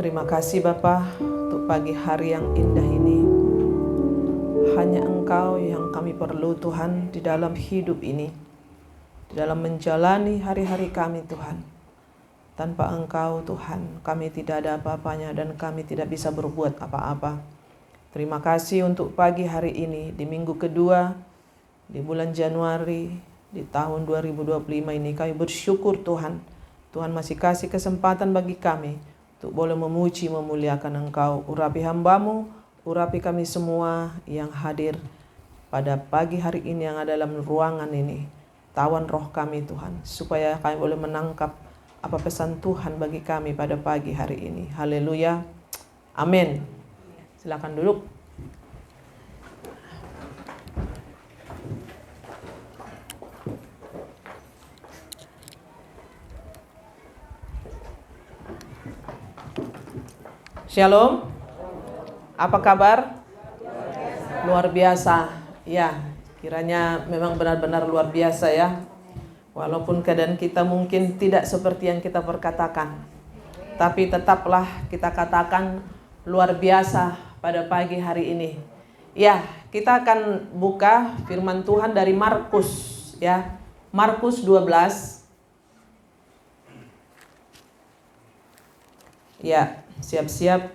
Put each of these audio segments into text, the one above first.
Terima kasih Bapa untuk pagi hari yang indah ini. Hanya Engkau yang kami perlu Tuhan di dalam hidup ini, di dalam menjalani hari-hari kami Tuhan. Tanpa Engkau Tuhan, kami tidak ada apa-apanya dan kami tidak bisa berbuat apa-apa. Terima kasih untuk pagi hari ini, di minggu kedua, di bulan Januari, di tahun 2025 ini. Kami bersyukur Tuhan, Tuhan masih kasih kesempatan bagi kami untuk boleh memuji, memuliakan Engkau. Urapi hamba-Mu, urapi kami semua yang hadir pada pagi hari ini yang ada dalam ruangan ini. Tawan roh kami Tuhan, supaya kami boleh menangkap apa pesan Tuhan bagi kami pada pagi hari ini. Haleluya. Amin. Silakan duduk. Shalom. Apa kabar? Luar biasa. Ya, kiranya memang benar-benar luar biasa ya. Walaupun keadaan kita mungkin tidak seperti yang kita perkatakan, tapi tetaplah kita katakan luar biasa pada pagi hari ini. Ya, kita akan buka firman Tuhan dari Markus ya. Markus 12. Ya, siap-siap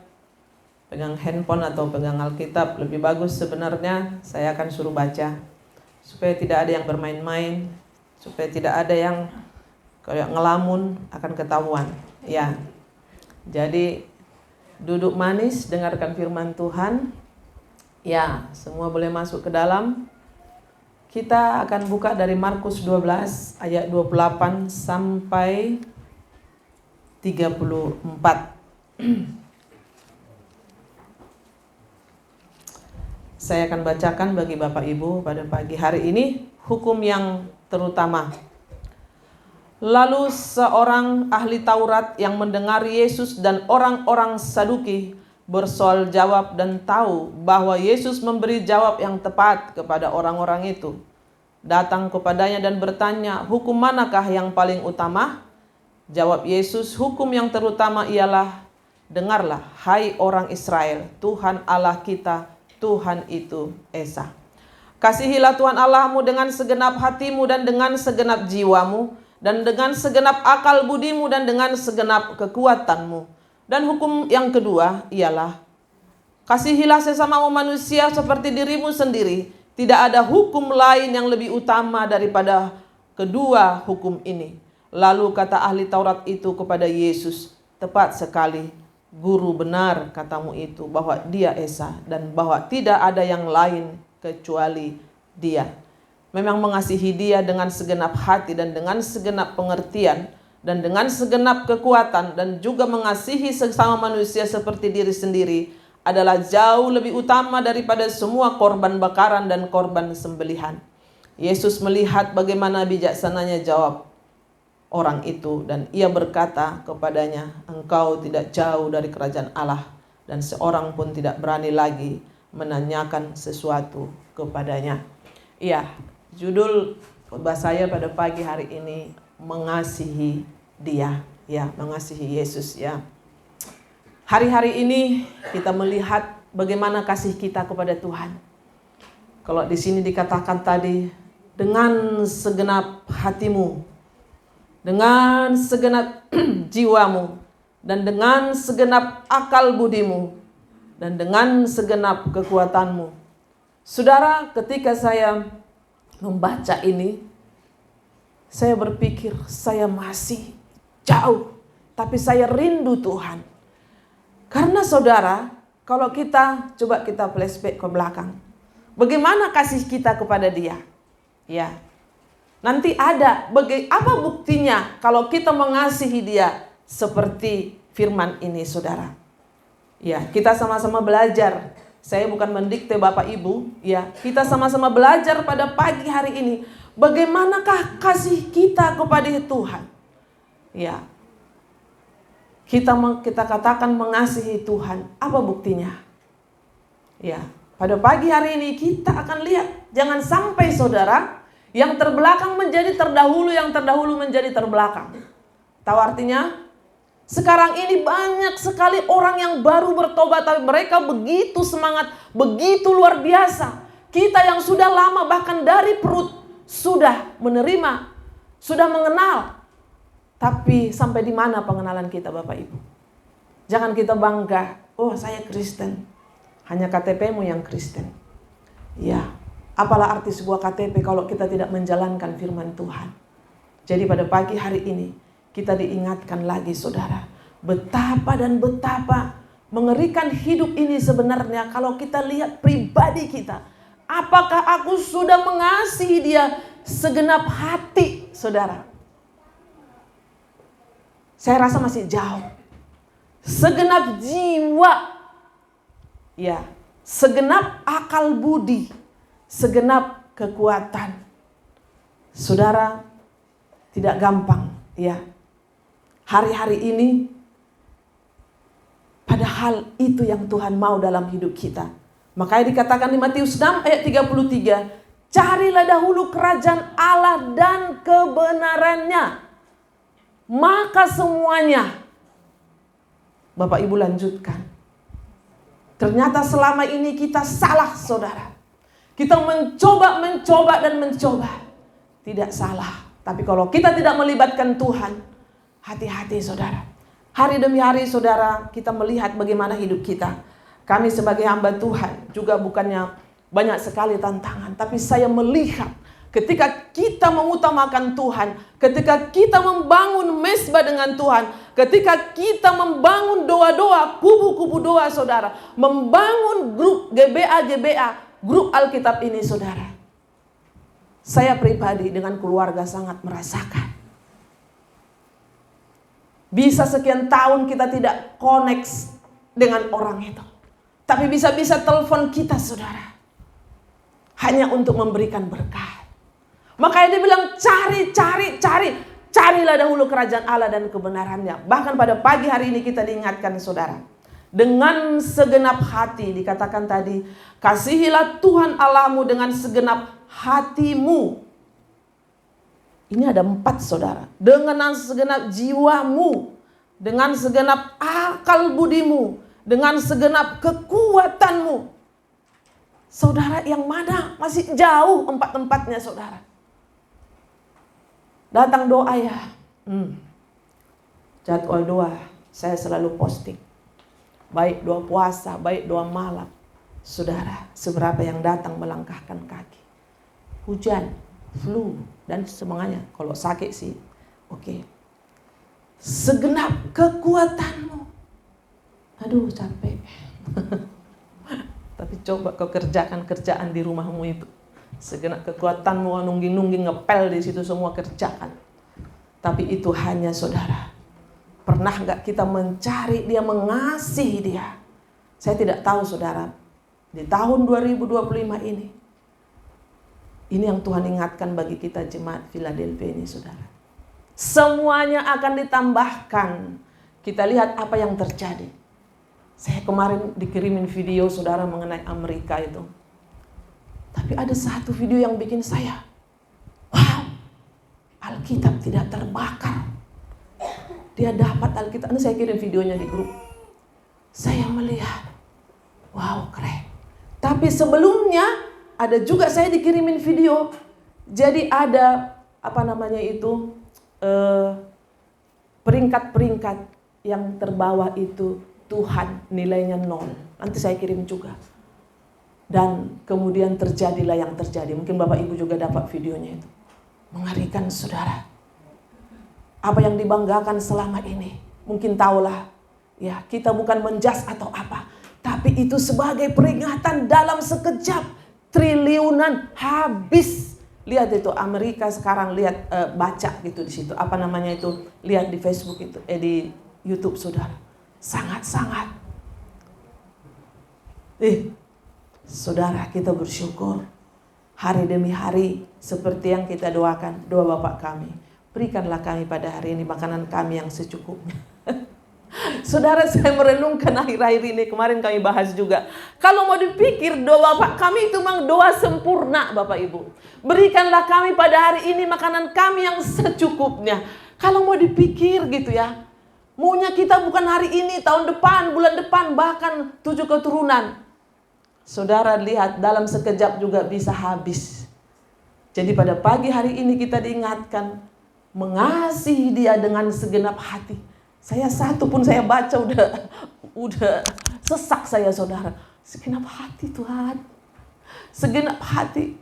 pegang handphone atau pegang Alkitab. Lebih bagus sebenarnya saya akan suruh baca, supaya tidak ada yang bermain-main, supaya tidak ada yang kayak ngelamun, akan ketahuan. Ya, jadi duduk manis, dengarkan firman Tuhan. Ya, semua boleh masuk ke dalam. Kita akan buka dari Markus 12 ayat 28 sampai 34. Saya akan bacakan bagi Bapak Ibu pada pagi hari ini hukum yang terutama. Lalu seorang ahli Taurat yang mendengar Yesus dan orang-orang Saduki bersoal jawab dan tahu bahwa Yesus memberi jawab yang tepat kepada orang-orang itu, datang kepadanya dan bertanya, hukum manakah yang paling utama? Jawab Yesus, hukum yang terutama ialah, dengarlah, hai orang Israel, Tuhan Allah kita, Tuhan itu Esa. Kasihilah Tuhan Allahmu dengan segenap hatimu dan dengan segenap jiwamu, dan dengan segenap akal budimu dan dengan segenap kekuatanmu. Dan hukum yang kedua ialah, kasihilah sesamamu manusia seperti dirimu sendiri. Tidak ada hukum lain yang lebih utama daripada kedua hukum ini. Lalu kata ahli Taurat itu kepada Yesus, tepat sekali, Guru, benar katamu itu bahwa dia Esa dan bahwa tidak ada yang lain kecuali dia. Memang mengasihi dia dengan segenap hati dan dengan segenap pengertian dan dengan segenap kekuatan dan juga mengasihi sesama manusia seperti diri sendiri adalah jauh lebih utama daripada semua korban bakaran dan korban sembelihan. Yesus melihat bagaimana bijaksananya jawab orang itu dan ia berkata kepadanya, engkau tidak jauh dari kerajaan Allah, dan seorang pun tidak berani lagi menanyakan sesuatu kepadanya. Iya, judul khotbah saya pada pagi hari ini, mengasihi dia, ya, mengasihi Yesus ya. Hari-hari ini kita melihat bagaimana kasih kita kepada Tuhan. Kalau di sini dikatakan tadi, dengan segenap hatimu, dengan segenap jiwamu, dan dengan segenap akal budimu, dan dengan segenap kekuatanmu. Saudara, ketika saya membaca ini, saya berpikir saya masih jauh, tapi saya rindu Tuhan. Karena saudara, kalau kita coba kita flashback ke belakang, bagaimana kasih kita kepada Dia? Ya. Nanti ada apa buktinya kalau kita mengasihi dia seperti firman ini saudara. Ya, kita sama-sama belajar. Saya bukan mendikte Bapak Ibu, ya. Kita sama-sama belajar pada pagi hari ini bagaimanakah kasih kita kepada Tuhan. Ya. Kita katakan mengasihi Tuhan, apa buktinya? Ya, pada pagi hari ini kita akan lihat, jangan sampai saudara yang terbelakang menjadi terdahulu, yang terdahulu menjadi terbelakang. Tahu artinya? Sekarang ini banyak sekali orang yang baru bertobat, tapi mereka begitu semangat, begitu luar biasa. Kita yang sudah lama bahkan dari perut sudah menerima, sudah mengenal. Tapi sampai di mana pengenalan kita Bapak Ibu? Jangan kita bangga, oh saya Kristen. Hanya KTP-mu yang Kristen. Ya, apalah arti sebuah KTP kalau kita tidak menjalankan firman Tuhan. Jadi pada pagi hari ini kita diingatkan lagi saudara, betapa dan betapa mengerikan hidup ini sebenarnya kalau kita lihat pribadi kita. Apakah aku sudah mengasihi dia segenap hati, saudara? Saya rasa masih jauh. Segenap jiwa, ya, segenap akal budi, segenap kekuatan. Saudara, tidak gampang, ya. Hari-hari ini, padahal itu yang Tuhan mau dalam hidup kita. Makanya dikatakan di Matius 6 ayat 33, carilah dahulu kerajaan Allah dan kebenarannya, maka semuanya. Bapak Ibu lanjutkan. Ternyata selama ini kita salah saudara. Kita mencoba dan mencoba. Tidak salah. Tapi kalau kita tidak melibatkan Tuhan, hati-hati saudara. Hari demi hari saudara, kita melihat bagaimana hidup kita. Kami sebagai hamba Tuhan juga bukannya banyak sekali tantangan. Tapi saya melihat ketika kita mengutamakan Tuhan, ketika kita membangun mesbah dengan Tuhan, ketika kita membangun doa-doa, kubu-kubu doa saudara, membangun grup GBA, grup Alkitab ini saudara. Saya pribadi dengan keluarga sangat merasakan. Bisa sekian tahun kita tidak connect dengan orang itu. Tapi bisa-bisa telepon kita saudara. Hanya untuk memberikan berkat. Makanya dia bilang carilah dahulu kerajaan Allah dan kebenarannya. Bahkan pada pagi hari ini kita diingatkan saudara. Dengan segenap hati dikatakan tadi. Kasihilah Tuhan Allahmu dengan segenap hatimu. Ini ada 4 saudara. Dengan segenap jiwamu. Dengan segenap akal budimu. Dengan segenap kekuatanmu. Saudara yang mana? Masih jauh 4-empatnya saudara. Datang doa ya. Jadwal doa saya selalu posting. Baik doa puasa, baik doa malam. Saudara, seberapa yang datang melangkahkan kaki. Hujan, flu, dan semuanya. Kalau sakit sih, oke. Segenap kekuatanmu. Aduh capek. Tapi coba kau kerjakan kerjaan di rumahmu itu. Segenap kekuatanmu nungging-nungging ngepel di situ semua kerjakan. Tapi itu hanya saudara. Pernah gak kita mencari dia, mengasihi dia? Saya tidak tahu saudara. Di tahun 2025 ini. Ini yang Tuhan ingatkan bagi kita jemaat Philadelphia ini saudara. Semuanya akan ditambahkan. Kita lihat apa yang terjadi. Saya kemarin dikirimin video saudara mengenai Amerika itu. Tapi ada satu video yang bikin saya, wow, Alkitab tidak terbakar. Dia dapat Alkitab. Ini saya kirim videonya di grup. Saya melihat, wow keren. Tapi sebelumnya ada juga saya dikirimin video. Jadi ada peringkat-peringkat yang terbawah itu Tuhan nilainya 0. Nanti saya kirim juga. Dan kemudian terjadilah yang terjadi. Mungkin Bapak Ibu juga dapat videonya itu. Mengerikan saudara. Apa yang dibanggakan selama ini. Mungkin tahulah. Ya, kita bukan menjas atau apa. Tapi itu sebagai peringatan dalam sekejap. Triliunan habis. Lihat itu Amerika sekarang, lihat baca gitu di situ. Apa namanya itu? Lihat di Facebook itu, di YouTube saudara. Sangat-sangat. Saudara, kita bersyukur hari demi hari seperti yang kita doakan, doa Bapa kami. Berikanlah kami pada hari ini makanan kami yang secukupnya. Saudara, saya merenungkan akhir-akhir ini, kemarin kami bahas juga. Kalau mau dipikir doa Bapak kami itu memang doa sempurna Bapak Ibu. Berikanlah kami pada hari ini makanan kami yang secukupnya. Kalau mau dipikir gitu ya. Maunya kita bukan hari ini, tahun depan, bulan depan, bahkan 7 keturunan. Saudara lihat, dalam sekejap juga bisa habis. Jadi pada pagi hari ini kita diingatkan mengasihi Dia dengan segenap hati. Saya satu pun saya baca udah sesak saya, saudara. Segenap hati Tuhan. Segenap hati.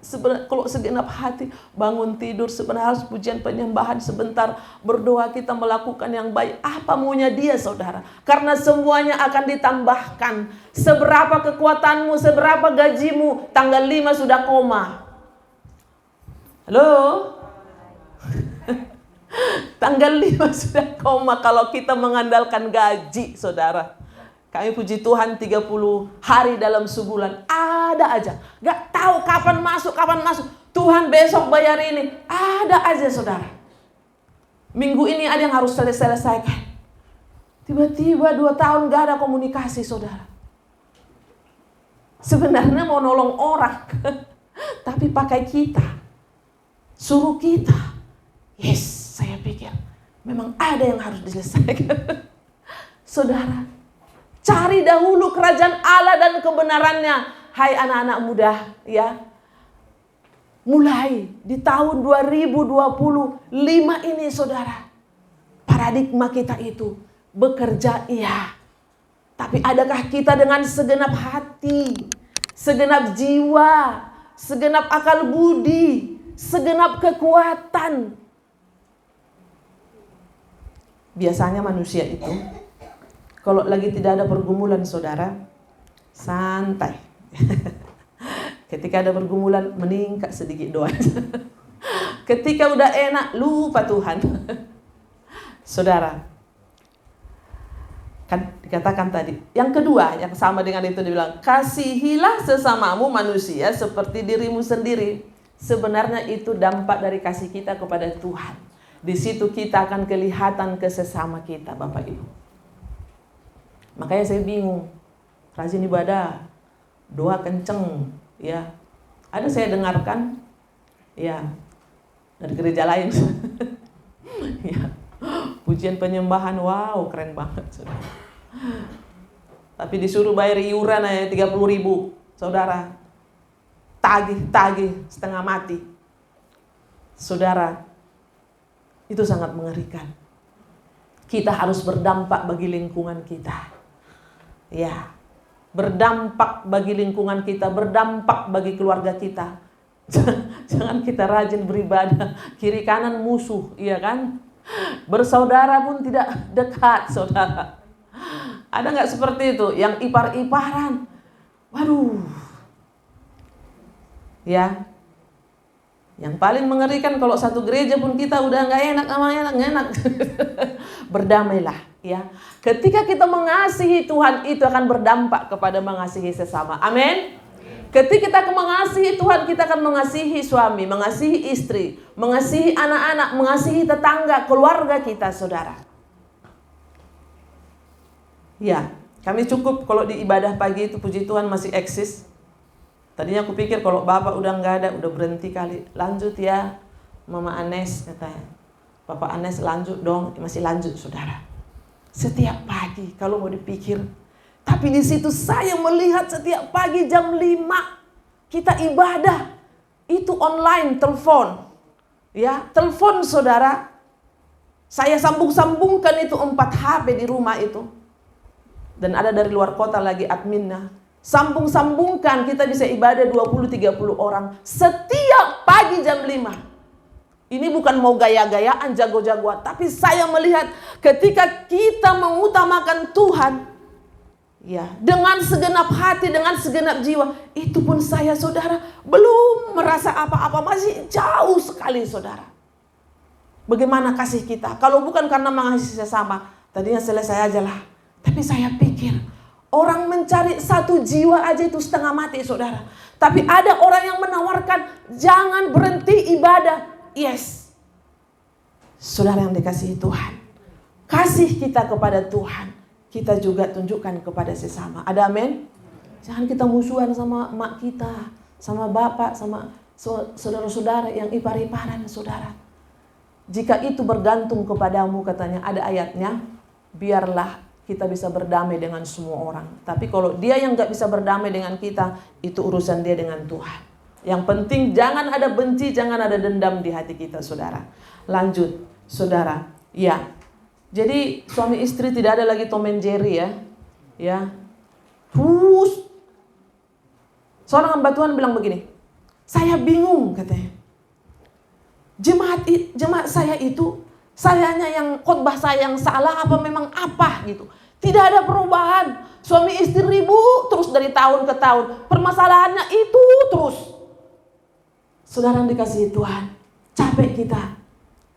Kalau segenap hati, bangun tidur sebenarnya harus pujian penyembahan sebentar, berdoa, kita melakukan yang baik. Apa maunya Dia, saudara? Karena semuanya akan ditambahkan. Seberapa kekuatanmu, seberapa gajimu, tanggal 5 sudah koma. Halo? Tanggal 5 sudah koma kalau kita mengandalkan gaji, saudara. Kami puji Tuhan 30 hari dalam sebulan. Ada aja. Gak tahu kapan masuk. Tuhan besok bayar ini. Ada aja, saudara. Minggu ini ada yang harus selesaikan. Tiba-tiba 2 tahun gak ada komunikasi, saudara. Sebenarnya mau nolong orang. Tapi pakai kita. Suruh kita. Yes. Saya pikir memang ada yang harus diselesaikan. Saudara, cari dahulu kerajaan Allah dan kebenarannya. Hai anak-anak muda, ya. Mulai di tahun 2025 ini, saudara. Paradigma kita itu bekerja, iya. Tapi adakah kita dengan segenap hati, segenap jiwa, segenap akal budi, segenap kekuatan? Biasanya manusia itu kalau lagi tidak ada pergumulan, saudara, santai. Ketika ada pergumulan, meningkat sedikit doa. Ketika udah enak, lupa Tuhan. Saudara, kan dikatakan tadi. Yang kedua, yang sama dengan itu dibilang, kasihilah sesamamu manusia seperti dirimu sendiri. Sebenarnya itu dampak dari kasih kita kepada Tuhan. Di situ kita akan kelihatan ke sesama kita, Bapak Ibu. Makanya saya bingung. Rajin ibadah, doa kenceng, ya. Ada saya dengarkan, ya, dari gereja lain. Ya. Pujian penyembahan, wow, keren banget, saudara. Tapi disuruh bayar iuran aja 30.000, saudara. Tagih, setengah mati. Saudara, itu sangat mengerikan. Kita harus berdampak bagi lingkungan kita. Ya, berdampak bagi lingkungan kita, berdampak bagi keluarga kita. Jangan kita rajin beribadah, kiri kanan musuh, iya kan? Bersaudara pun tidak dekat, saudara. Ada nggak seperti itu? Yang ipar-iparan. Waduh. Ya. Yang paling mengerikan kalau satu gereja pun kita udah nggak enak. Berdamailah, ya. Ketika kita mengasihi Tuhan, itu akan berdampak kepada mengasihi sesama. Amin. Ketika kita mengasihi Tuhan, kita akan mengasihi suami, mengasihi istri, mengasihi anak-anak, mengasihi tetangga, keluarga kita, saudara. Ya, kami cukup kalau di ibadah pagi itu, puji Tuhan masih eksis. Tadinya aku pikir kalau Bapak udah nggak ada, udah berhenti kali. Lanjut ya, Mama Anes katanya. Bapak Anes lanjut dong, masih lanjut, saudara. Setiap pagi kalau mau dipikir. Tapi di situ saya melihat setiap pagi jam 5 kita ibadah. Itu online, telepon. Ya, telepon, saudara. Saya sambung-sambungkan itu 4 HP di rumah itu. Dan ada dari luar kota lagi adminnya. Sambung-sambungkan, kita bisa ibadah 20-30 orang setiap pagi jam 5. Ini bukan mau gaya-gayaan, jago-jagoan, tapi saya melihat ketika kita mengutamakan Tuhan, ya, dengan segenap hati, dengan segenap jiwa, itu pun saya, saudara, belum merasa apa-apa, masih jauh sekali, saudara. Bagaimana kasih kita? Kalau bukan karena mengasihi sesama, tadinya selesai aja lah. Tapi saya pikir orang mencari 1 jiwa aja itu setengah mati, saudara. Tapi ada orang yang menawarkan, jangan berhenti ibadah. Yes. Saudara yang dikasihi Tuhan. Kasih kita kepada Tuhan, kita juga tunjukkan kepada sesama. Ada amin? Jangan kita musuhan sama mak kita, sama bapak, sama saudara-saudara yang ipar-iparan, saudara. Jika itu bergantung kepadamu, katanya ada ayatnya. biarlah kita bisa berdamai dengan semua orang. Tapi kalau dia yang gak bisa berdamai dengan kita, itu urusan dia dengan Tuhan. Yang penting jangan ada benci, jangan ada dendam di hati kita, saudara. Lanjut, saudara. Ya, jadi suami istri tidak ada lagi Tom and Jerry ya. Ya, terus seorang hamba Tuhan bilang begini, saya bingung katanya. Jemaat saya itu, sayanya yang khotbah saya yang salah apa memang apa gitu. Tidak ada perubahan. Suami istri ribut terus dari tahun ke tahun. Permasalahannya itu terus. Saudara yang dikasihi Tuhan, capek kita.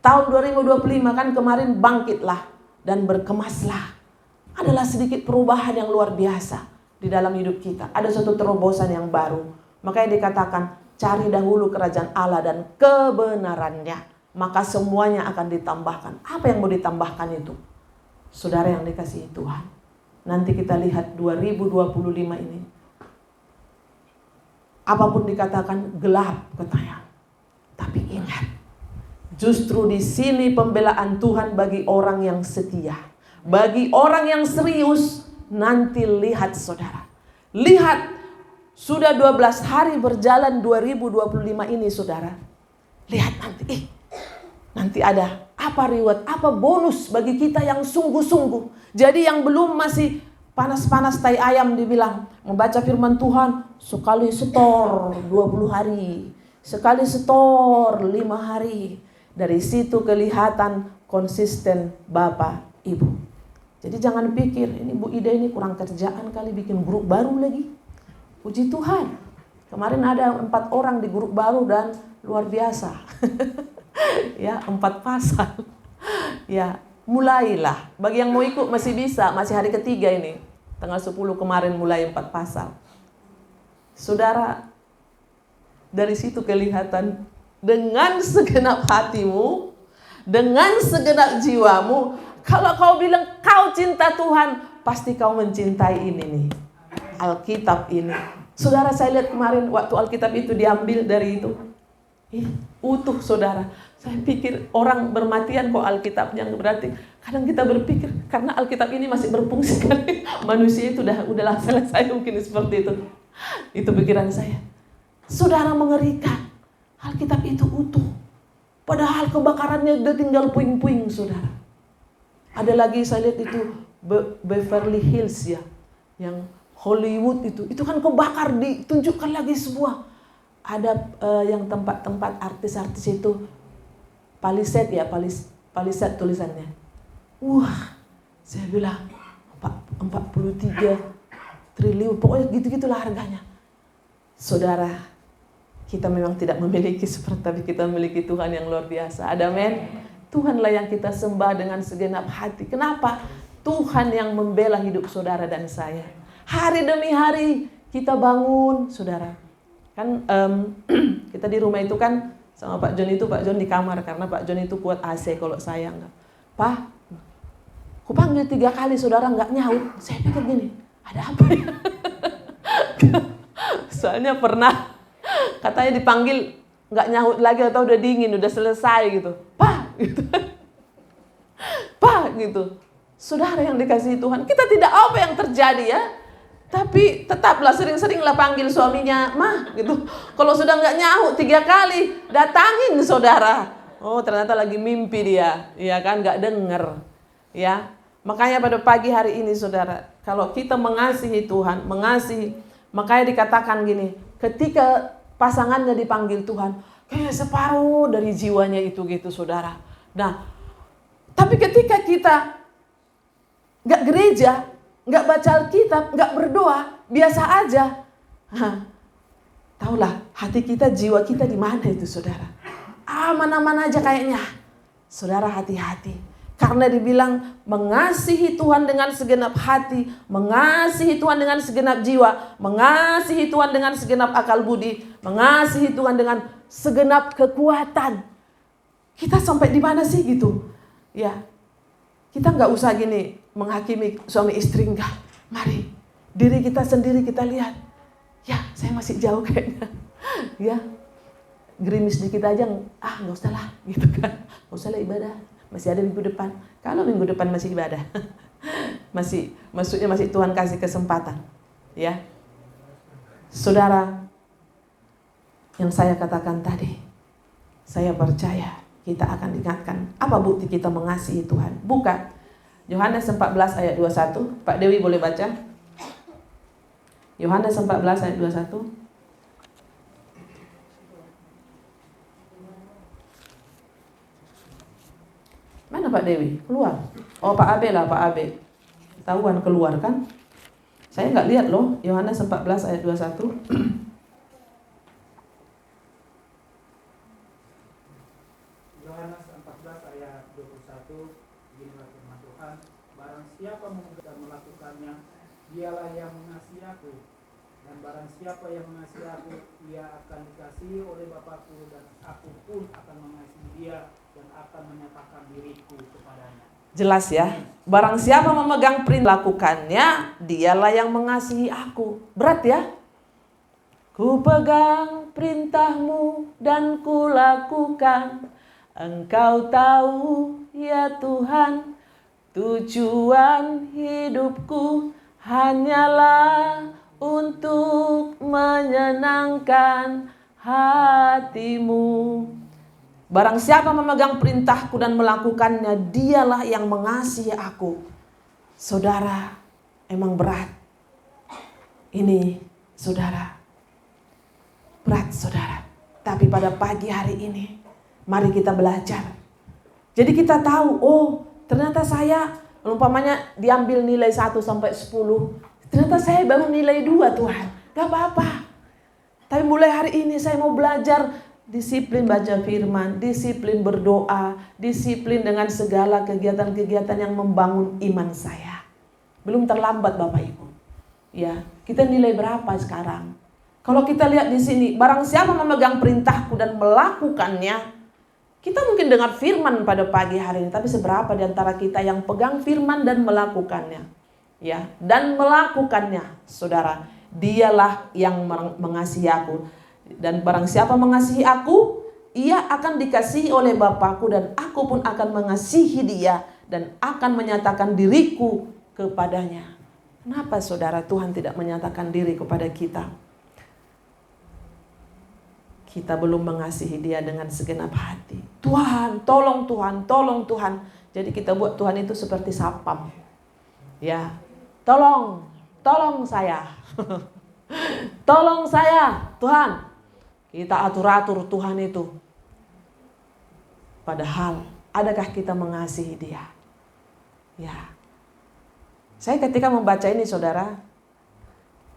Tahun 2025 kan kemarin bangkitlah dan berkemaslah. Adalah sedikit perubahan yang luar biasa di dalam hidup kita. Ada suatu terobosan yang baru. Makanya dikatakan, cari dahulu kerajaan Allah dan kebenarannya, maka semuanya akan ditambahkan. Apa yang mau ditambahkan itu? Saudara yang dikasihi Tuhan, nanti kita lihat 2025 ini. Apapun dikatakan gelap katanya. Tapi ingat, justru di sini pembelaan Tuhan bagi orang yang setia. Bagi orang yang serius, nanti lihat saudara. Lihat, sudah 12 hari berjalan 2025 ini saudara. Lihat nanti, nanti ada apa reward, apa bonus bagi kita yang sungguh-sungguh. Jadi yang belum masih panas-panas tai ayam dibilang, membaca firman Tuhan sekali setor 20 hari, sekali setor 5 hari. Dari situ kelihatan konsisten Bapak Ibu. Jadi jangan pikir ini Bu Ida ini kurang kerjaan kali bikin grup baru lagi. Puji Tuhan. Kemarin ada 4 orang di grup baru dan luar biasa. Ya, 4 pasal. Ya, mulailah. Bagi yang mau ikut masih bisa, masih hari ketiga ini. Tanggal 10 kemarin mulai 4 pasal. Saudara, dari situ kelihatan dengan segenap hatimu, dengan segenap jiwamu, kalau kau bilang kau cinta Tuhan, pasti kau mencintai ini nih, Alkitab ini. Saudara, saya lihat kemarin waktu Alkitab itu diambil dari itu, utuh saudara. Saya pikir orang bermatian kok Alkitabnya, berarti kadang kita berpikir karena Alkitab ini masih berfungsi kan, manusia itu udahlah selesai mungkin seperti itu. Itu pikiran saya. Saudara, mengerikan. Alkitab itu utuh. Padahal kebakarannya udah tinggal puing-puing saudara. Ada lagi saya lihat itu Beverly Hills ya, yang Hollywood itu kan kebakar, ditunjukkan lagi sebuah. Ada yang tempat-tempat artis-artis itu Palisade ya, Palisade tulisannya. Wah, saya bilang 43 triliun, pokoknya gitu-gitulah harganya. Saudara, kita memang tidak memiliki seperti, tapi kita memiliki Tuhan yang luar biasa. Ada men? Tuhanlah yang kita sembah dengan segenap hati. Kenapa? Tuhan yang membela hidup saudara dan saya. Hari demi hari kita bangun, saudara. Kan kita di rumah itu kan sama Pak John itu, Pak John di kamar karena Pak John itu kuat AC kalau saya enggak. Pak, aku panggil 3 kali saudara enggak nyaut. Saya pikir gini, ada apa ya? Soalnya pernah katanya dipanggil enggak nyaut lagi atau udah dingin, udah selesai gitu. Pak, gitu. Pak, gitu. Saudara yang dikasihi Tuhan, kita tidak apa yang terjadi ya. Tapi tetaplah sering-seringlah panggil suaminya, mah gitu. Kalau sudah nggak nyaut 3 kali, datangin saudara. Oh ternyata lagi mimpi dia, ya kan, nggak denger. Ya, makanya pada pagi hari ini saudara, kalau kita mengasihi Tuhan, makanya dikatakan gini, ketika pasangannya dipanggil Tuhan, kayak separuh dari jiwanya itu gitu saudara. Nah, tapi ketika kita nggak gereja, nggak baca Alkitab, nggak berdoa, biasa aja. Taulah hati kita, jiwa kita di mana itu saudara. Mana-mana aja kayaknya. Saudara, hati-hati. Karena dibilang mengasihi Tuhan dengan segenap hati, mengasihi Tuhan dengan segenap jiwa, mengasihi Tuhan dengan segenap akal budi, mengasihi Tuhan dengan segenap kekuatan. Kita sampai di mana sih gitu? Ya, kita nggak usah gini menghakimi suami istri, enggak. Mari diri kita sendiri kita lihat. Ya, saya masih jauh kayaknya. Ya, gerimis dikit aja, nggak usah lah, gitu kan. Nggak usah lah ibadah, masih ada minggu depan. Kalau minggu depan masih ibadah, Maksudnya masih Tuhan kasih kesempatan. Ya. Saudara, yang saya katakan tadi, saya percaya kita akan diingatkan. Apa bukti kita mengasihi Tuhan? Buka Yohanes 14 ayat 21. Pak Dewi boleh baca? Yohanes 14 ayat 21. Mana Pak Dewi? Keluar. Oh, Pak Abe lah, Pak Abe. Tahuan keluar kan? Saya nggak lihat loh. Yohanes 14 ayat 21. Yohanes 14 ayat 21. Beginilah firman Tuhan. Barang siapa dan melakukannya, dialah yang mengasihi aku. Dan barang siapa yang mengasihi aku, ia akan dikasihi oleh Bapakku, dan aku pun akan mengasihi dia dan akan menyatakan diriku kepadanya. Jelas ya. Barang siapa memegang perintah lakukannya, dialah yang mengasihi aku. Berat ya? Ku pegang perintahmu dan ku lakukan. Engkau tahu ya Tuhan, tujuan hidupku hanyalah untuk menyenangkan hatimu. Barang siapa memegang perintahku dan melakukannya, dialah yang mengasihi aku. Saudara, emang berat. Ini, saudara. Berat, saudara. Tapi pada pagi hari ini, mari kita belajar. Jadi kita tahu, oh ternyata saya, umpamanya diambil nilai 1 sampai 10. Ternyata saya baru nilai 2 Tuhan. Gak apa-apa. Tapi mulai hari ini saya mau belajar disiplin baca firman, disiplin berdoa, disiplin dengan segala kegiatan-kegiatan yang membangun iman saya. Belum terlambat Bapak Ibu. Ya, kita nilai berapa sekarang? Kalau kita lihat di sini, barang siapa memegang perintahku dan melakukannya, kita mungkin dengar firman pada pagi hari ini, tapi seberapa di antara kita yang pegang firman dan melakukannya? Ya, dan melakukannya, saudara, dialah yang mengasihi aku. Dan barang siapa mengasihi aku, ia akan dikasihi oleh Bapakku, dan aku pun akan mengasihi dia dan akan menyatakan diriku kepadanya. Kenapa saudara Tuhan tidak menyatakan diri kepada kita? Kita belum mengasihi dia dengan segenap hati. Tuhan, tolong Tuhan, tolong Tuhan. Jadi kita buat Tuhan itu seperti sapam. Ya, tolong saya. Tolong saya, Tuhan. Kita atur-atur Tuhan itu. Padahal, adakah kita mengasihi dia? Ya. Saya ketika membaca ini saudara,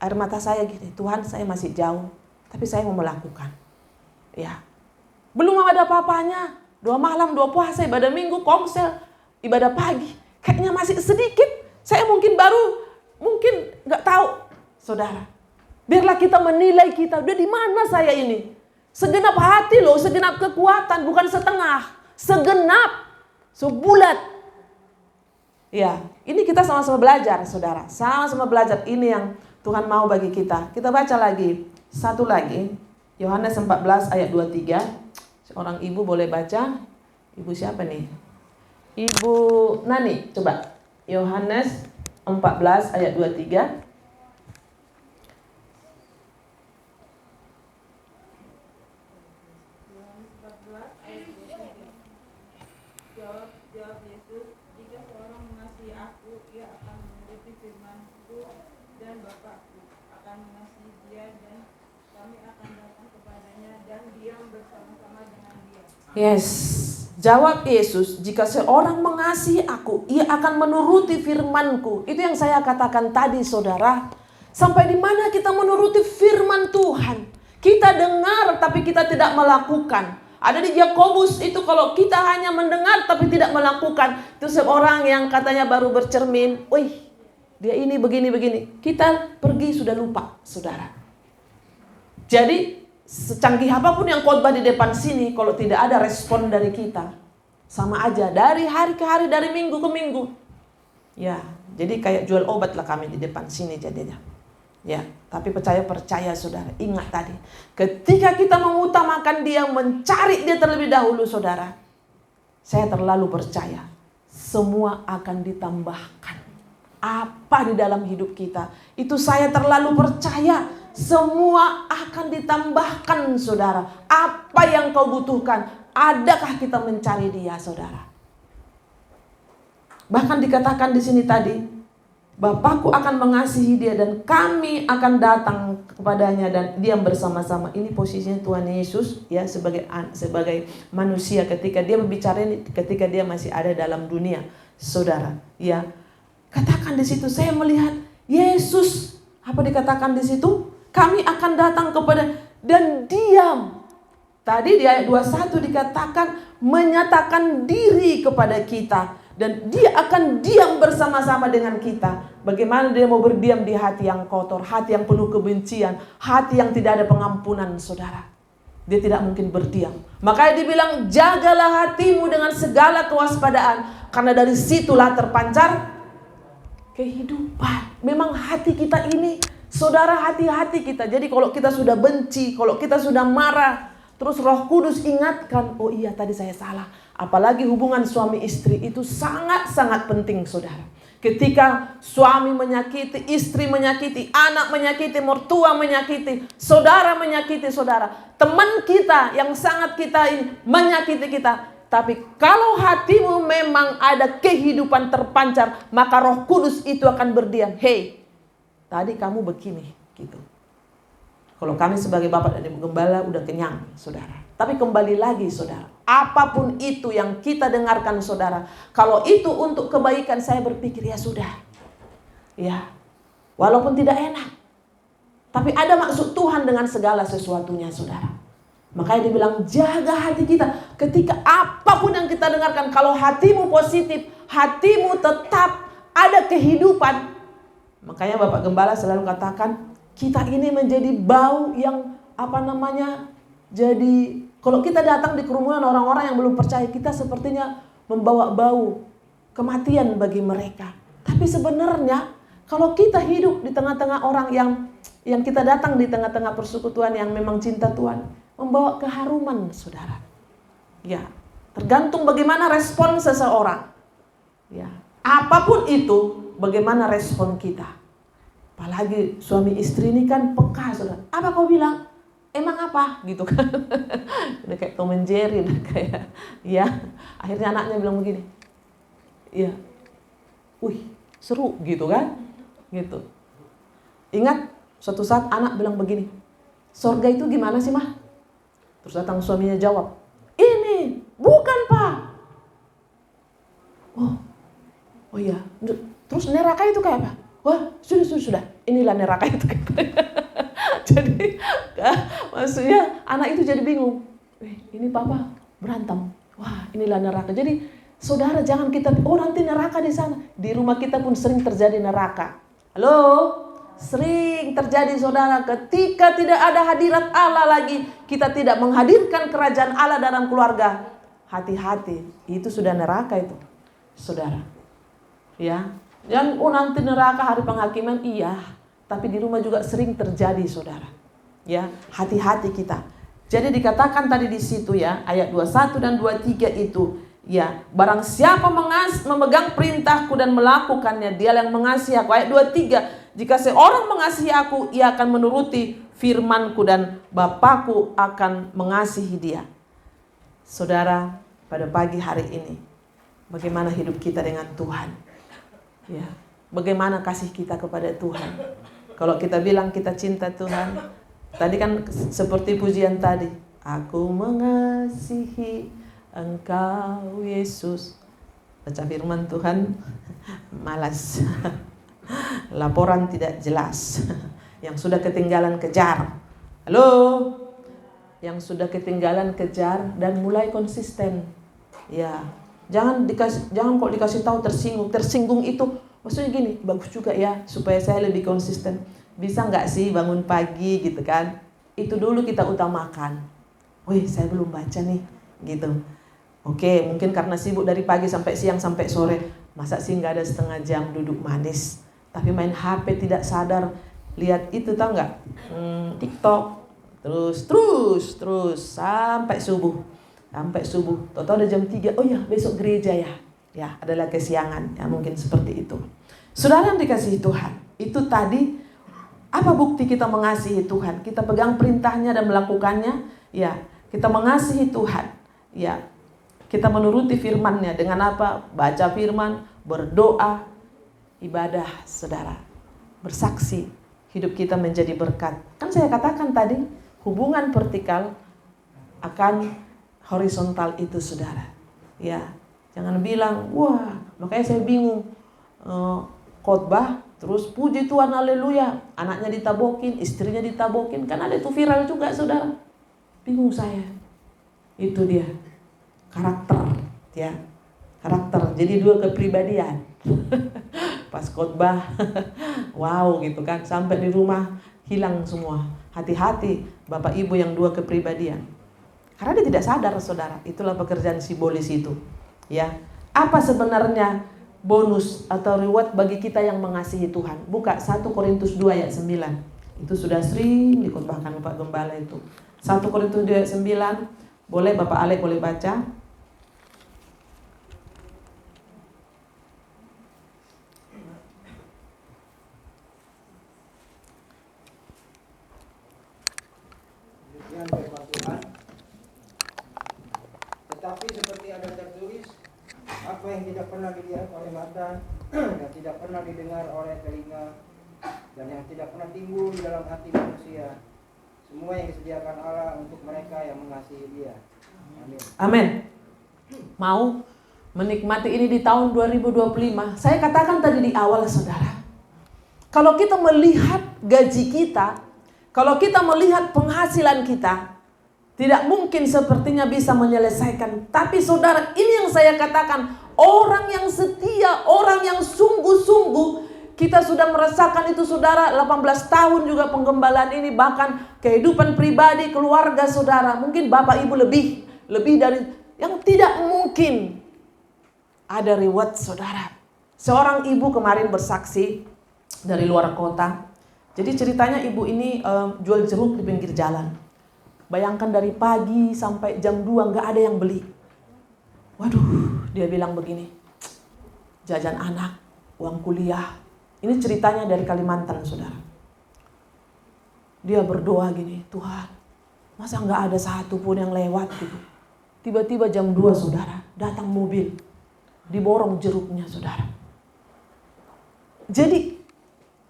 air mata saya gini, Tuhan saya masih jauh, tapi saya mau melakukan. Ya. Belum ada apa-apanya. 2 malam, 2 puasa, ibadah minggu, komsel, ibadah pagi. Kayaknya masih sedikit. Saya mungkin gak tahu. Saudara. Biarlah kita menilai kita, udah di mana saya ini? Segenap hati loh, segenap kekuatan, bukan setengah. Segenap, sebulat. Ya, ini kita sama-sama belajar, saudara. Sama-sama belajar, ini yang Tuhan mau bagi kita. Kita baca lagi, satu lagi. Yohanes 14 ayat 23. Seorang ibu boleh baca. Ibu siapa nih? Ibu Nani, coba. Yohanes 14 ayat 23. Jawab Yesus, jika seorang mengasihi aku, ia akan menuruti firman-Ku, dan Bapakku akan mengasihi dia, dan kami akan datang kepadanya dan diam bersama-sama dengan dia. Yes, jawab Yesus, jika seorang mengasihi aku, ia akan menuruti firman-Ku. Itu yang saya katakan tadi saudara. Sampai di mana kita menuruti firman Tuhan? Kita dengar tapi kita tidak melakukan. Ada di Yakobus itu, kalau kita hanya mendengar tapi tidak melakukan, itu seorang yang katanya baru bercermin, wih dia ini begini-begini. Kita pergi sudah lupa saudara. Jadi secanggih apapun yang khotbah di depan sini, kalau tidak ada respon dari kita, sama aja dari hari ke hari, dari minggu ke minggu. Ya, jadi kayak jual obat lah kami di depan sini jadinya. Ya, tapi percaya saudara, ingat tadi, ketika kita mengutamakan dia, mencari dia terlebih dahulu saudara, saya terlalu percaya semua akan ditambahkan. apa di dalam hidup kita. Itu saya terlalu percaya. Semua akan ditambahkan, saudara. Apa yang kau butuhkan, adakah kita mencari Dia, saudara? Bahkan dikatakan di sini tadi, Bapakku akan mengasihi dia dan kami akan datang kepadanya dan diam bersama-sama. Ini posisinya Tuhan Yesus ya sebagai manusia ketika dia berbicara ini, ketika dia masih ada dalam dunia, saudara. Ya, katakan di situ saya melihat Yesus. Apa dikatakan di situ? Kami akan datang kepada dan diam. Tadi di ayat 21 dikatakan menyatakan diri kepada kita. Dan dia akan diam bersama-sama dengan kita. Bagaimana dia mau berdiam di hati yang kotor, hati yang penuh kebencian, hati yang tidak ada pengampunan, saudara. Dia tidak mungkin berdiam. Makanya dibilang jagalah hatimu dengan segala kewaspadaan. Karena dari situlah terpancar kehidupan. Memang hati kita ini, saudara, hati-hati kita. Jadi kalau kita sudah benci, kalau kita sudah marah, terus Roh Kudus ingatkan, oh iya tadi saya salah. Apalagi hubungan suami istri itu sangat-sangat penting, saudara. Ketika suami menyakiti, istri menyakiti, anak menyakiti, mertua menyakiti, saudara menyakiti saudara, teman kita yang sangat kita ini menyakiti kita. Tapi kalau hatimu memang ada kehidupan terpancar, maka Roh Kudus itu akan berdiam. Hei, tadi kamu begini, gitu. Kalau kami sebagai bapak dan ibu gembala udah kenyang, saudara. Tapi kembali lagi, saudara. Apapun itu yang kita dengarkan, saudara. Kalau itu untuk kebaikan, saya berpikir ya sudah. Ya, walaupun tidak enak. Tapi ada maksud Tuhan dengan segala sesuatunya, saudara. Makanya dibilang jaga hati kita. Ketika apapun yang kita dengarkan, kalau hatimu positif, hatimu tetap ada kehidupan. Makanya Bapak Gembala selalu katakan, kita ini menjadi bau yang jadi kalau kita datang di kerumunan orang-orang yang belum percaya, kita sepertinya membawa bau kematian bagi mereka. Tapi sebenarnya kalau kita hidup di tengah-tengah orang yang kita datang di tengah-tengah persekutuan yang memang cinta Tuhan, membawa keharuman, saudara. Ya, tergantung bagaimana respon seseorang. Ya, apapun itu, bagaimana respon kita. Apalagi suami istri ini kan peka, saudara. Apa kau bilang? Emang apa? Gitu kan. Udah kayak Tom and Jerry, kayak ya. Akhirnya anaknya bilang begini. Iya. Wih, seru gitu kan? Gitu. Ingat suatu saat anak bilang begini. Sorga itu gimana sih, Mah? Terus datang suaminya jawab. Ini, bukan, Pak. Oh iya. Terus neraka itu kayak apa? Wah, sudah. Inilah neraka itu. Jadi maksudnya anak itu jadi bingung. Ini papa berantem. Wah, inilah neraka. Jadi saudara jangan kita, nanti neraka di sana. Di rumah kita pun sering terjadi neraka. Halo? Sering terjadi, saudara, ketika tidak ada hadirat Allah lagi, kita tidak menghadirkan kerajaan Allah dalam keluarga. Hati-hati, itu sudah neraka itu, saudara. Ya, yang nanti neraka hari penghakiman, iya. Tapi di rumah juga sering terjadi, saudara. Ya, hati-hati kita. Jadi dikatakan tadi di situ ya, ayat 21 dan 23 itu, ya, barang siapa memegang perintahku dan melakukannya, dia yang mengasihi aku. Ayat 23, jika seorang mengasihi aku, ia akan menuruti firmanku dan Bapakku akan mengasihi dia. Saudara, pada pagi hari ini, bagaimana hidup kita dengan Tuhan? Ya, bagaimana kasih kita kepada Tuhan? Kalau kita bilang kita cinta Tuhan, tadi kan seperti pujian tadi, aku mengasihi Engkau Yesus. Baca firman Tuhan malas. Laporan tidak jelas. Yang sudah ketinggalan kejar. Halo? Yang sudah ketinggalan kejar dan mulai konsisten. Ya, jangan kok dikasih tahu tersinggung itu. Maksudnya gini, bagus juga ya supaya saya lebih konsisten. Bisa nggak sih bangun pagi gitu kan? Itu dulu kita utamakan. Wih, saya belum baca nih, gitu. Oke, mungkin karena sibuk dari pagi sampai siang sampai sore. Masa sih nggak ada setengah jam duduk manis? Tapi main HP tidak sadar. Lihat itu tahu nggak? TikTok. Terus sampai subuh. Tahu udah jam 3. Oh ya, besok gereja ya. Ya, adalah kesiangan. Ya, mungkin seperti itu. Saudara yang dikasihi Tuhan, itu tadi apa bukti kita mengasihi Tuhan? Kita pegang perintahnya dan melakukannya. Ya, kita mengasihi Tuhan. Ya, kita menuruti firman-Nya dengan apa? Baca firman, berdoa, ibadah, saudara. Bersaksi, hidup kita menjadi berkat. Kan saya katakan tadi, hubungan vertikal akan horizontal itu, saudara. Ya, jangan bilang, wah, makanya saya bingung. Khotbah, terus puji Tuhan, haleluya, anaknya ditabokin, istrinya ditabokin, kan ada itu viral juga, saudara. Bingung saya. Itu dia karakter, ya, karakter. Jadi dua kepribadian. Pas khotbah, wow gitu kan, sampai di rumah hilang semua. Hati-hati Bapak Ibu yang dua kepribadian. Karena dia tidak sadar, saudara. Itulah pekerjaan simbolis itu. Ya, apa sebenarnya bonus atau reward bagi kita yang mengasihi Tuhan? Buka 1 Korintus 2 ayat 9. Itu sudah sering dikhotbahkan Pak Gembala itu. 1 Korintus 2 ayat 9. Boleh Bapak Alek boleh baca? Demikian firman Tuhan. Tetapi seperti ada tertulis, apa yang tidak pernah dilihat oleh mata dan tidak pernah didengar oleh telinga dan yang tidak pernah timbul di dalam hati manusia, semua yang disediakan Allah untuk mereka yang mengasihi Dia. Amin. Amin. Mau menikmati ini di tahun 2025. Saya katakan tadi di awal, saudara. Kalau kita melihat gaji kita, kalau kita melihat penghasilan kita, tidak mungkin sepertinya bisa menyelesaikan. Tapi saudara, ini yang saya katakan, orang yang setia, orang yang sungguh-sungguh, kita sudah merasakan itu, saudara. 18 tahun juga penggembalaan ini, bahkan kehidupan pribadi, keluarga saudara. Mungkin Bapak Ibu lebih dari yang tidak mungkin ada reward, saudara. Seorang ibu kemarin bersaksi dari luar kota. Jadi ceritanya ibu ini jual jeruk di pinggir jalan. Bayangkan dari pagi sampai jam 2 gak ada yang beli. Waduh, dia bilang begini, jajan anak, uang kuliah. Ini ceritanya dari Kalimantan, saudara. Dia berdoa gini, Tuhan, masa gak ada satu pun yang lewat gitu. Tiba-tiba jam 2, saudara, datang mobil, diborong jeruknya, saudara. Jadi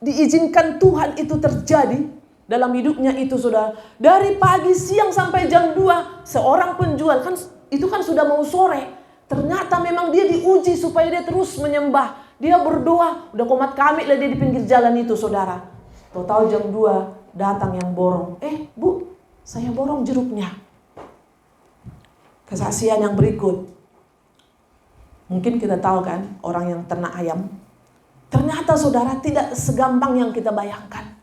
diizinkan Tuhan itu terjadi dalam hidupnya itu, saudara. Dari pagi, siang sampai jam 2, seorang penjual, kan itu kan sudah mau sore. Ternyata memang dia diuji supaya dia terus menyembah. Dia berdoa, udah komat kamit lah dia di pinggir jalan itu, saudara. Total jam 2 datang yang borong. Bu, saya borong jeruknya. Kesaksian yang berikut. Mungkin kita tahu kan, orang yang ternak ayam. Ternyata, saudara, tidak segampang yang kita bayangkan.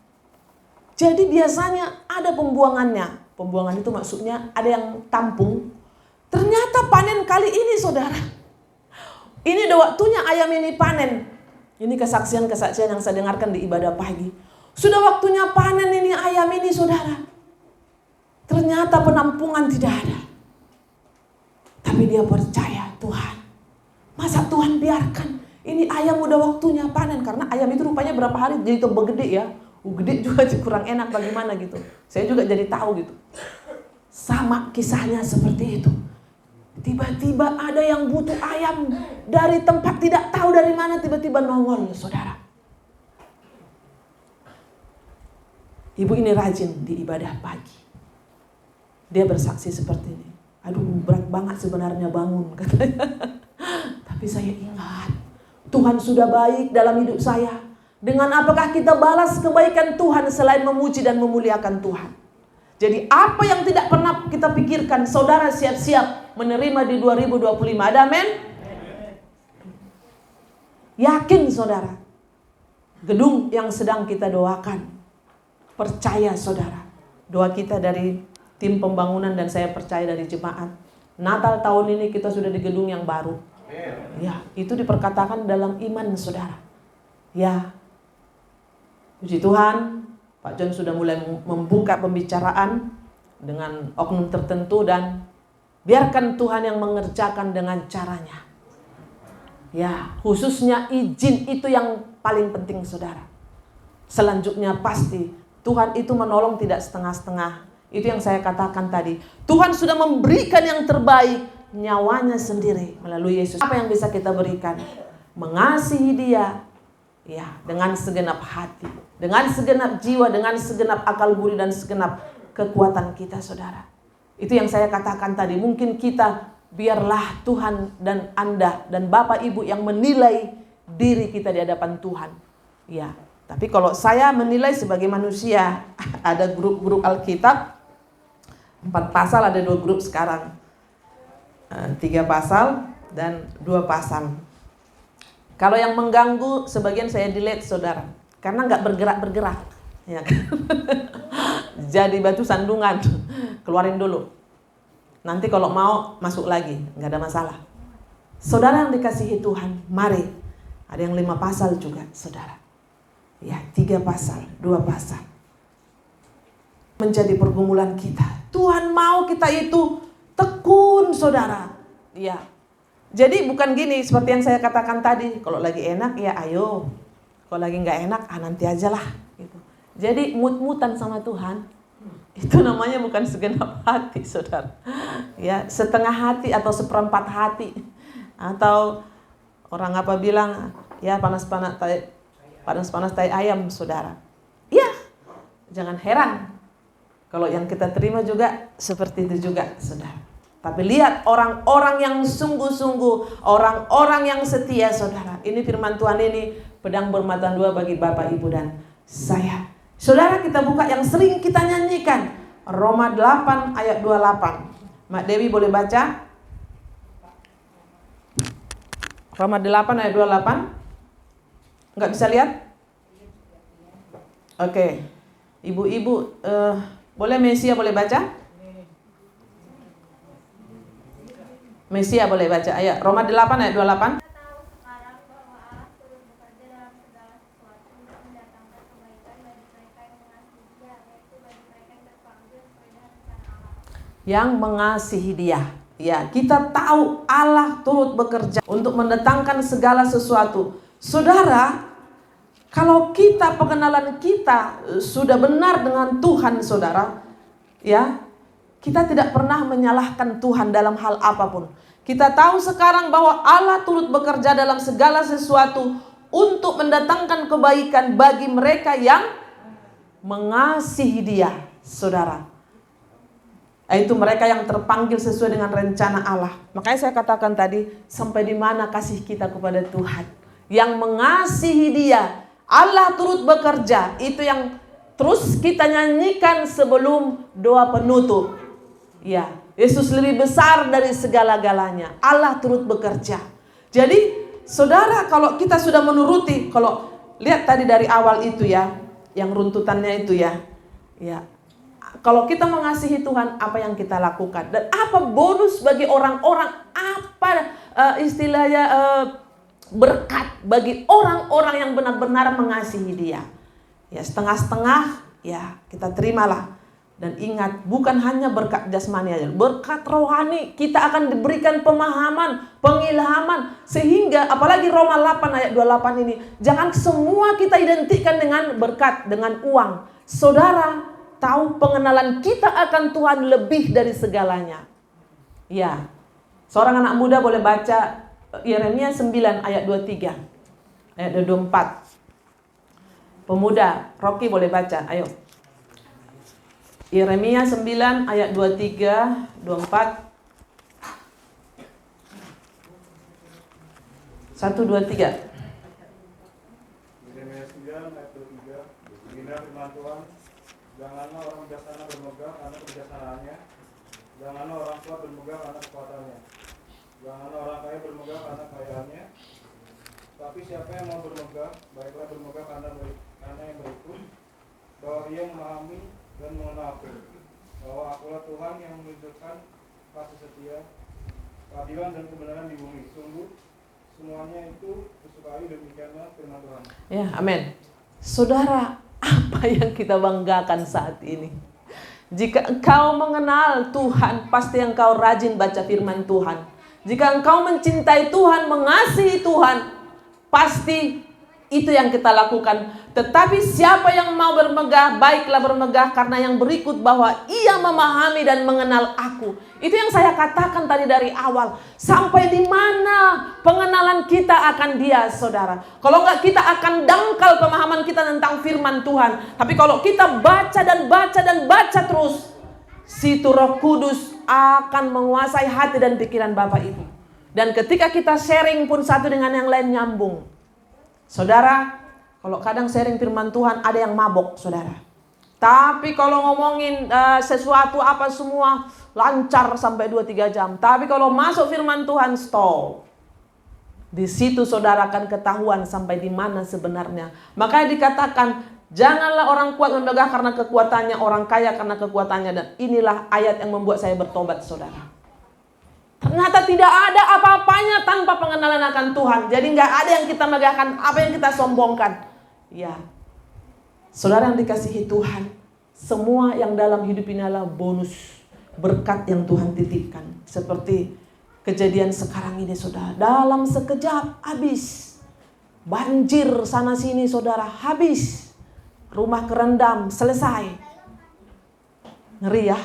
Jadi biasanya ada pembuangannya. Pembuangan itu maksudnya ada yang tampung. Ternyata panen kali ini, saudara. Ini udah waktunya ayam ini panen. Ini kesaksian-kesaksian yang saya dengarkan di ibadah pagi. Sudah waktunya panen ini ayam ini, saudara. Ternyata penampungan tidak ada. Tapi dia percaya, Tuhan, masa Tuhan biarkan ini ayam udah waktunya panen. Karena ayam itu rupanya berapa hari jadi tambah gede ya. Gede juga kurang enak bagaimana gitu. Saya juga jadi tahu gitu. Sama kisahnya seperti itu. Tiba-tiba ada yang butuh ayam dari tempat tidak tahu dari mana, tiba-tiba nongol, saudara. Ibu ini rajin di ibadah pagi. Dia bersaksi seperti ini. Aduh, berat banget sebenarnya bangun, katanya. Tapi saya ingat, Tuhan sudah baik dalam hidup saya. Dengan apakah kita balas kebaikan Tuhan selain memuji dan memuliakan Tuhan? Jadi apa yang tidak pernah kita pikirkan, saudara siap-siap menerima di 2025. Ada amin? Yakin, saudara. Gedung yang sedang kita doakan. Percaya, saudara. Doa kita dari tim pembangunan dan saya percaya dari jemaat. Natal tahun ini kita sudah di gedung yang baru. Ya, itu diperkatakan dalam iman, saudara. Ya, puji Tuhan, Pak John sudah mulai membuka pembicaraan dengan oknum tertentu dan biarkan Tuhan yang mengerjakan dengan caranya. Ya, khususnya izin itu yang paling penting saudara. Selanjutnya pasti Tuhan itu menolong tidak setengah-setengah. Itu yang saya katakan tadi. Tuhan sudah memberikan yang terbaik, nyawanya sendiri melalui Yesus. Apa yang bisa kita berikan? Mengasihi dia, ya, dengan segenap hati, dengan segenap jiwa, dengan segenap akal budi dan segenap kekuatan kita saudara. Itu yang saya katakan tadi. Mungkin kita, biarlah Tuhan dan Anda dan Bapak Ibu yang menilai diri kita di hadapan Tuhan. Ya, tapi kalau saya menilai sebagai manusia, ada grup-grup Alkitab, 4 pasal, ada 2 grup sekarang, 3 pasal dan 2 pasal. Kalau yang mengganggu, sebagian saya delete saudara, karena nggak bergerak-bergerak, ya kan? Jadi batu sandungan, keluarin dulu. Nanti kalau mau masuk lagi, nggak ada masalah. Saudara yang dikasihi Tuhan, mari. Ada yang 5 pasal juga, saudara. Ya, 3 pasal, 2 pasal. Menjadi pergumulan kita. Tuhan mau kita itu tekun, saudara. Ya. Jadi bukan gini, seperti yang saya katakan tadi. Kalau lagi enak, ya ayo. Kalau lagi nggak enak, nanti aja lah. Gitu. Jadi mut-mutan sama Tuhan. Itu namanya bukan segenap hati, saudara. Ya, setengah hati atau seperempat hati. Atau orang apa bilang, ya panas-panas tai ayam, saudara. Ya, jangan heran kalau yang kita terima juga seperti itu juga, saudara. Tapi lihat orang-orang yang sungguh-sungguh, orang-orang yang setia, saudara. Ini firman Tuhan ini pedang bermata 2 bagi Bapak, Ibu dan saya. Saudara, kita buka yang sering kita nyanyikan, Roma 8 ayat 28. Mak Dewi boleh baca? Roma 8 ayat 28. Enggak bisa lihat? Oke. Ibu-ibu, boleh Mesia boleh baca? Mesia boleh baca ayat Roma 8 ayat 28. Yang mengasihi dia. Ya, kita tahu Allah turut bekerja untuk mendatangkan segala sesuatu. Saudara, kalau kita pengenalan kita sudah benar dengan Tuhan, saudara, ya, kita tidak pernah menyalahkan Tuhan dalam hal apapun. Kita tahu sekarang bahwa Allah turut bekerja dalam segala sesuatu untuk mendatangkan kebaikan bagi mereka yang mengasihi dia, saudara. Yaitu mereka yang terpanggil sesuai dengan rencana Allah. Makanya saya katakan tadi, sampai di mana kasih kita kepada Tuhan. Yang mengasihi dia, Allah turut bekerja. Itu yang terus kita nyanyikan sebelum doa penutup. Ya, Yesus lebih besar dari segala-galanya. Allah turut bekerja. Jadi, saudara, kalau kita sudah menuruti, kalau lihat tadi dari awal itu ya, yang runtutannya itu ya. Ya. Kalau kita mengasihi Tuhan, apa yang kita lakukan? Dan apa bonus bagi orang-orang? Apa istilahnya berkat bagi orang-orang yang benar-benar mengasihi dia? Ya, setengah-setengah, ya kita terimalah. Dan ingat, bukan hanya berkat jasmani aja, berkat rohani. Kita akan diberikan pemahaman, pengilhaman. Sehingga, apalagi Roma 8 ayat 28 ini, jangan semua kita identikkan dengan berkat, dengan uang. Saudara, tahu pengenalan kita akan Tuhan lebih dari segalanya. Ya, seorang anak muda boleh baca Yeremia 9 ayat 23, ayat 24. Pemuda, Rocky boleh baca, ayo. Yeremia 9 ayat 23, 24. 1, 2, 3. Yeremia 9 ayat 23. Beginilah firman Tuhan, janganlah orang bijaksana bermegah karena kebijaksanaannya, janganlah orang kuat bermegah karena kekuatannya, janganlah orang kaya bermegah karena kekayaannya. Tapi siapa yang mau bermegah, baiklah bermegah karena yang berhukum, bahwa ia memahami dan mengenal aku, bahwa akulah Tuhan yang menunjukkan kasih setia, keadilan dan kebenaran di bumi. Sungguh semuanya itu kusukai, demikianlah firman Tuhan. Ya, amin. Saudara, apa yang kita banggakan saat ini? Jika engkau mengenal Tuhan, pasti engkau rajin baca firman Tuhan. Jika engkau mencintai Tuhan, mengasihi Tuhan, pasti itu yang kita lakukan. Tetapi siapa yang mau bermegah, baiklah bermegah karena yang berikut, bahwa ia memahami dan mengenal aku. Itu yang saya katakan tadi dari awal. Sampai di mana pengenalan kita akan Dia, saudara. Kalau enggak, kita akan dangkal pemahaman kita tentang firman Tuhan. Tapi kalau kita baca dan baca dan baca terus, situ Roh Kudus akan menguasai hati dan pikiran Bapak Ibu. Dan ketika kita sharing pun satu dengan yang lain nyambung. Saudara, kalau kadang sharing firman Tuhan ada yang mabok, saudara. Tapi kalau ngomongin sesuatu apa semua lancar sampai 2-3 jam. Tapi kalau masuk firman Tuhan, stop. Di situ saudara akan ketahuan sampai di mana sebenarnya. Makanya dikatakan, janganlah orang kuat memegah karena kekuatannya, orang kaya karena kekuatannya. Dan inilah ayat yang membuat saya bertobat, saudara. Ternyata tidak ada apa-apanya tanpa pengenalan akan Tuhan. Jadi nggak ada yang kita megahkan, apa yang kita sombongkan. Ya, saudara yang dikasihi Tuhan, semua yang dalam hidup ini adalah bonus, berkat yang Tuhan titipkan. Seperti kejadian sekarang ini, saudara. Dalam sekejap habis. Banjir sana sini, saudara, habis. Rumah kerendam, selesai. Ngeri ya.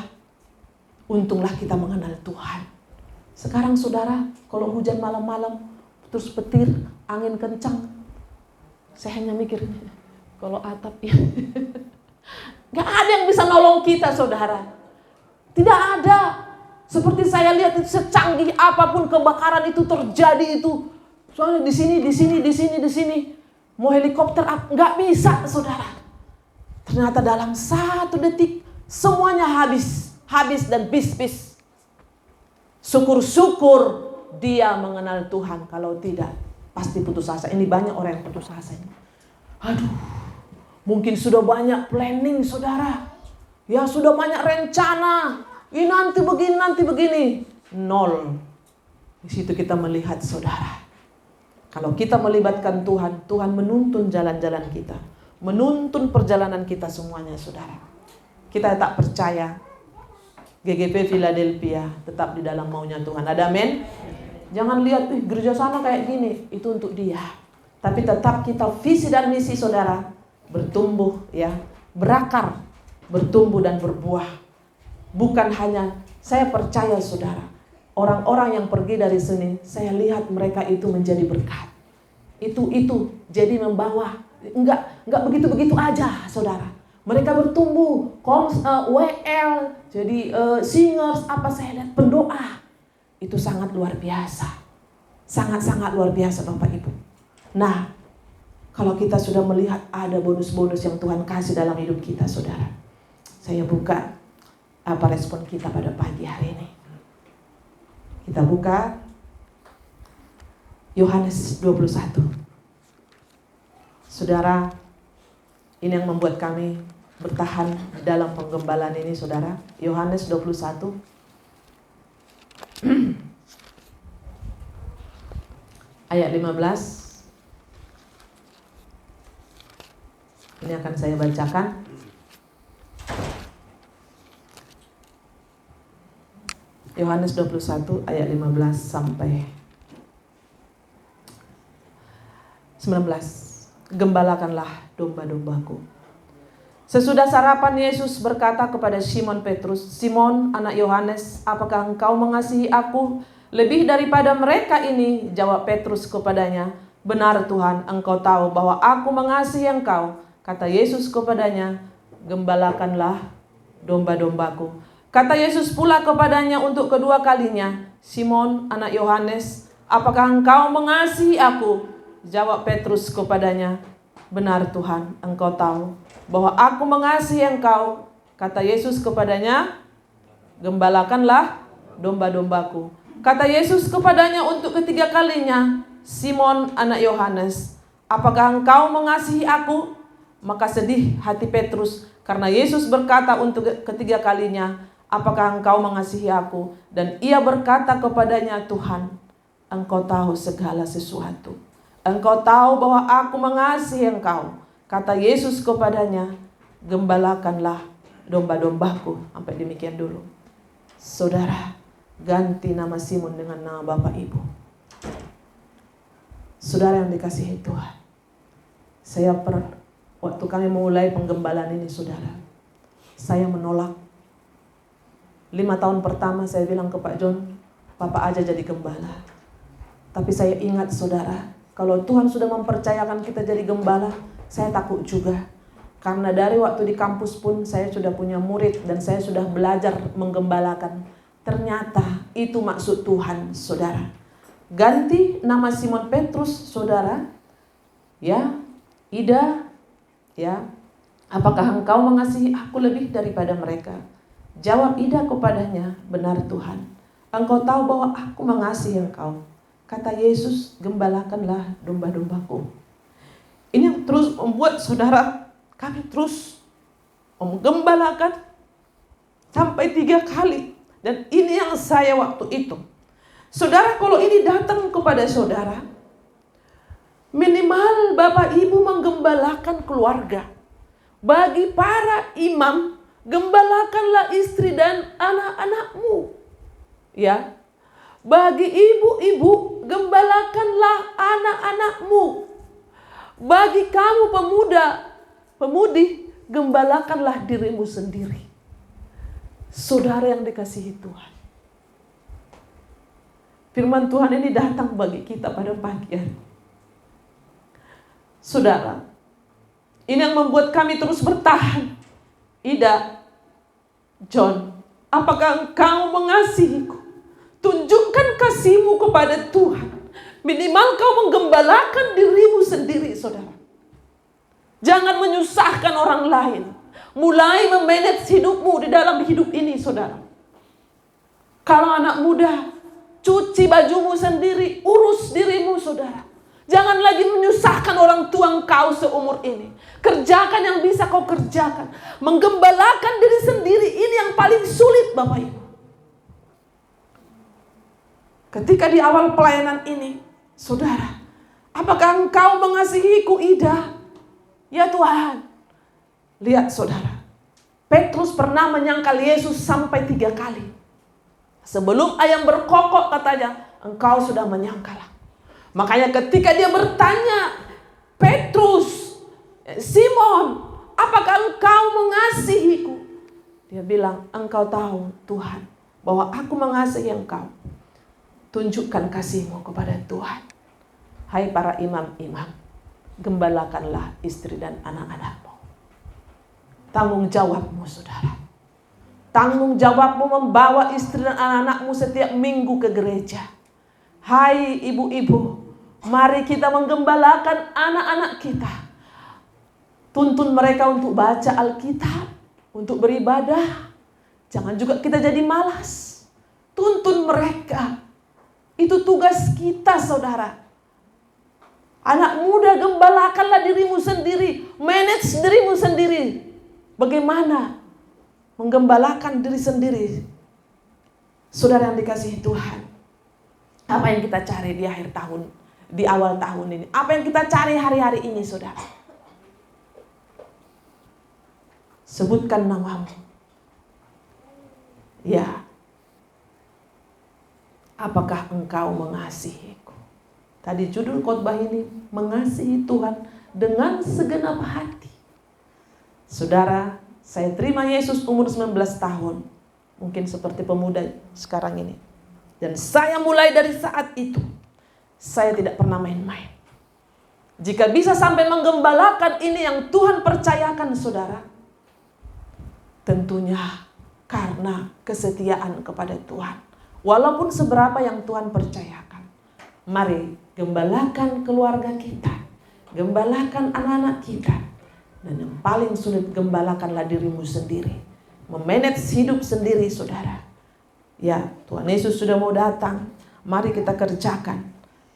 Untunglah kita mengenal Tuhan. Sekarang saudara, kalau hujan malam-malam, terus petir, angin kencang, saya hanya mikir, kalau atap ya, gak ada yang bisa nolong kita, saudara. Tidak ada. Seperti saya lihat itu, secanggih apapun kebakaran itu terjadi itu. Soalnya di sini, mau helikopter gak bisa, saudara. Ternyata dalam 1 detik semuanya habis dan bis. Syukur-syukur dia mengenal Tuhan. Kalau tidak, pasti putus asa. Ini banyak orang yang putus asa ini. Aduh, mungkin sudah banyak planning, saudara. Ya, sudah banyak rencana. Ini nanti begini. Nol. Di situ kita melihat, saudara. Kalau kita melibatkan Tuhan, Tuhan menuntun jalan-jalan kita. Menuntun perjalanan kita semuanya, saudara. Kita tak percaya. GGP Philadelphia tetap di dalam maunya Tuhan. Ada amin? Jangan lihat gereja sana kayak gini, itu untuk dia. Tapi tetap kita visi dan misi, saudara, bertumbuh ya, berakar, bertumbuh dan berbuah. Bukan hanya saya percaya, saudara, orang-orang yang pergi dari sini, saya lihat mereka itu menjadi berkat. Itu jadi membawa, enggak begitu-begitu aja, saudara. Mereka bertumbuh, WL, jadi singers, apa saya lihat pendoa. Itu sangat luar biasa. Sangat-sangat luar biasa, Bapak Ibu. Nah, kalau kita sudah melihat ada bonus-bonus yang Tuhan kasih dalam hidup kita, saudara. Saya buka apa respon kita pada pagi hari ini. Kita buka Yohanes 21. Saudara, ini yang membuat kami bertahan dalam penggembalaan ini, saudara. Yohanes 21. Ayat 15. Ini akan saya bacakan. Yohanes 21 ayat 15 sampai 19. Gembalakanlah domba-dombaku. Sesudah sarapan, Yesus berkata kepada Simon Petrus, "Simon, anak Yohanes, apakah engkau mengasihi aku lebih daripada mereka ini?" Jawab Petrus kepadanya, "Benar Tuhan, engkau tahu bahwa aku mengasihi engkau." Kata Yesus kepadanya, "Gembalakanlah domba-dombaku." Kata Yesus pula kepadanya untuk kedua kalinya, "Simon, anak Yohanes, apakah engkau mengasihi aku?" Jawab Petrus kepadanya, "Benar Tuhan, engkau tahu bahwa aku mengasihi engkau." Kata Yesus kepadanya, "Gembalakanlah domba-dombaku." Kata Yesus kepadanya untuk ketiga kalinya, "Simon, anak Yohanes, apakah engkau mengasihi aku?" Maka sedih hati Petrus karena Yesus berkata untuk ketiga kalinya, "Apakah engkau mengasihi aku?" Dan ia berkata kepadanya, "Tuhan, engkau tahu segala sesuatu. Engkau tahu bahwa aku mengasihi engkau." Kata Yesus kepadanya, "Gembalakanlah domba-dombaku." Sampai demikian dulu. Saudara, ganti nama Simon dengan nama Bapak Ibu. Saudara yang dikasihi Tuhan, waktu kami memulai penggembalaan ini saudara, saya menolak. 5 tahun pertama saya bilang ke Pak John, Papa aja jadi gembala. Tapi saya ingat saudara, kalau Tuhan sudah mempercayakan kita jadi gembala, saya takut juga. Karena dari waktu di kampus pun saya sudah punya murid dan saya sudah belajar menggembalakan. Ternyata itu maksud Tuhan saudara. Ganti nama Simon Petrus saudara. Ya, Ida, ya. Apakah engkau mengasihi aku lebih daripada mereka? Jawab Ida kepadanya, benar Tuhan. Engkau tahu bahwa aku mengasihi engkau. Kata Yesus, gembalakanlah domba-dombaku. Ini yang terus membuat saudara, kami terus menggembalakan sampai 3 kali. Dan ini yang saya waktu itu. Saudara, kalau ini datang kepada saudara, minimal Bapak Ibu menggembalakan keluarga. Bagi para imam, gembalakanlah istri dan anak-anakmu. Ya. Bagi ibu-ibu, gembalakanlah anak-anakmu. Bagi kamu pemuda, pemudi, gembalakanlah dirimu sendiri. Saudara yang dikasihi Tuhan, firman Tuhan ini datang bagi kita pada pagi hari. Saudara, ini yang membuat kami terus bertahan. Ida, John, apakah engkau mengasihiku? Tunjukkan kasihmu kepada Tuhan. Minimal kau menggembalakan dirimu sendiri, saudara. Jangan menyusahkan orang lain. Mulai memanage hidupmu di dalam hidup ini, saudara. Kalau anak muda, cuci bajumu sendiri, urus dirimu, saudara. Jangan lagi menyusahkan orang tua engkau seumur ini. Kerjakan yang bisa kau kerjakan. Menggembalakan diri sendiri, ini yang paling sulit, Bapak Ibu. Ketika di awal pelayanan ini, saudara, apakah engkau mengasihiku, Ida? Ya Tuhan. Lihat saudara, Petrus pernah menyangkal Yesus sampai 3 kali. Sebelum ayam berkokok katanya, engkau sudah menyangkal. Makanya ketika dia bertanya, Petrus, Simon, apakah engkau mengasihiku? Dia bilang, engkau tahu Tuhan bahwa aku mengasihi engkau. Tunjukkan kasihmu kepada Tuhan. Hai para imam-imam, gembalakanlah istri dan anak-anakmu. Tanggung jawabmu saudara. Tanggung jawabmu membawa istri dan anak-anakmu setiap minggu ke gereja. Hai ibu-ibu, mari kita menggembalakan anak-anak kita. Tuntun mereka untuk baca Alkitab, untuk beribadah. Jangan juga kita jadi malas. Tuntun mereka. Itu tugas kita saudara. Anak muda, gembalakanlah dirimu sendiri. Manage dirimu sendiri. Bagaimana menggembalakan diri sendiri? Saudara yang dikasihi Tuhan, apa yang kita cari di akhir tahun, di awal tahun ini? Apa yang kita cari hari-hari ini, saudara? Sebutkan namamu. Ya. Apakah engkau mengasihiku? Tadi judul khotbah ini, mengasihi Tuhan dengan segenap hati. Saudara, saya terima Yesus umur 19 tahun. Mungkin seperti pemuda sekarang ini. Dan saya mulai dari saat itu, saya tidak pernah main-main. Jika bisa sampai menggembalakan ini yang Tuhan percayakan saudara, tentunya karena kesetiaan kepada Tuhan. Walaupun seberapa yang Tuhan percayakan. Mari gembalakan keluarga kita. Gembalakan anak-anak kita. Dan yang paling sulit, gembalakanlah dirimu sendiri. Memanage hidup sendiri saudara. Ya, Tuhan Yesus sudah mau datang. Mari kita kerjakan.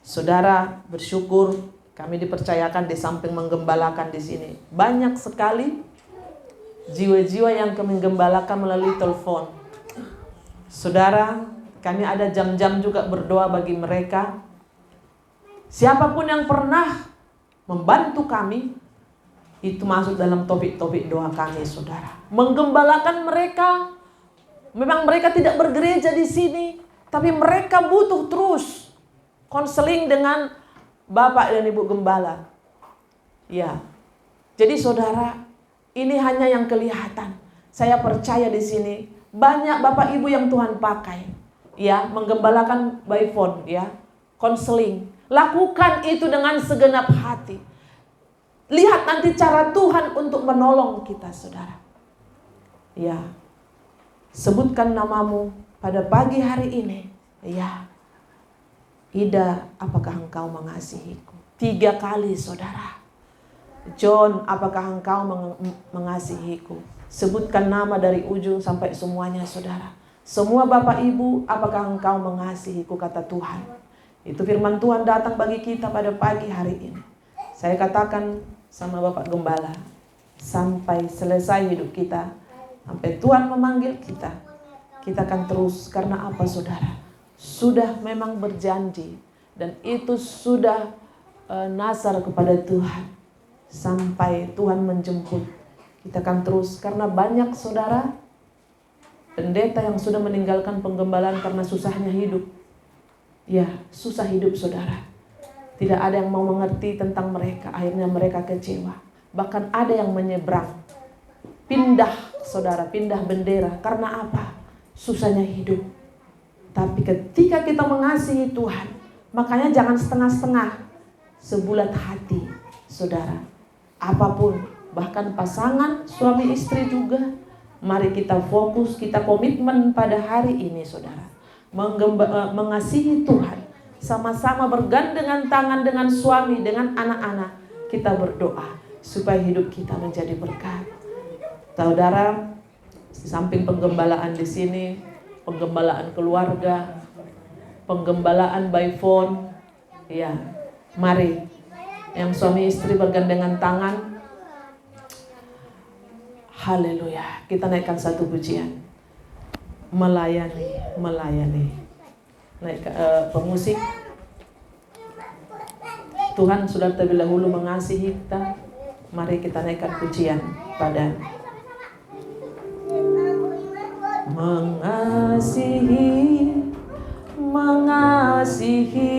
Saudara, bersyukur kami dipercayakan di samping menggembalakan di sini. Banyak sekali jiwa-jiwa yang kami gembalakan melalui telepon. Saudara, kami ada jam-jam juga berdoa bagi mereka. Siapapun yang pernah membantu kami, itu masuk dalam topik-topik doa kami, saudara. Menggembalakan mereka. Memang mereka tidak bergereja di sini, Tapi mereka butuh terus konseling dengan Bapak dan Ibu Gembala. Ya. Jadi saudara, ini hanya yang kelihatan. Saya percaya di sini banyak Bapak Ibu yang Tuhan pakai, ya, menggembalakan by phone, ya, konseling. Lakukan itu dengan segenap hati. Lihat nanti cara Tuhan untuk menolong kita, saudara. Ya, sebutkan namamu pada pagi hari ini. Ya, Ida, apakah engkau mengasihiku? 3 kali, saudara. John, apakah engkau mengasihiku? Sebutkan nama dari ujung sampai semuanya, saudara. Semua Bapak Ibu, apakah engkau mengasihiku, kata Tuhan. Itu firman Tuhan datang bagi kita pada pagi hari ini. Saya katakan sama Bapak Gembala, sampai selesai hidup kita, sampai Tuhan memanggil kita, kita akan terus. Karena apa, saudara? Sudah memang berjanji, dan itu sudah nazar kepada Tuhan. Sampai Tuhan menjemput, kita akan terus. Karena banyak, saudara, pendeta yang sudah meninggalkan penggembalaan karena susahnya hidup. Ya, susah hidup, saudara. Tidak ada yang mau mengerti tentang mereka. Akhirnya mereka kecewa. Bahkan ada yang menyeberang. Pindah, saudara, pindah bendera. Karena apa? Susahnya hidup. Tapi ketika kita mengasihi Tuhan, makanya jangan setengah-setengah. Sebulat hati, saudara. Apapun, bahkan pasangan, suami istri juga. Mari kita fokus, kita komitmen pada hari ini, saudara. Mengasihi Tuhan. Sama-sama bergandengan tangan dengan suami, dengan anak-anak. Kita berdoa supaya hidup kita menjadi berkat. Saudara, di samping penggembalaan di sini, penggembalaan keluarga, penggembalaan by phone, ya, mari yang suami istri bergandengan tangan. Haleluya. Kita naikkan satu pujian. Melayani, melayani. Naik pemusik. Tuhan sudah terlebih dahulu mengasihi kita. Mari kita naikkan pujian pada mengasihi, mengasihi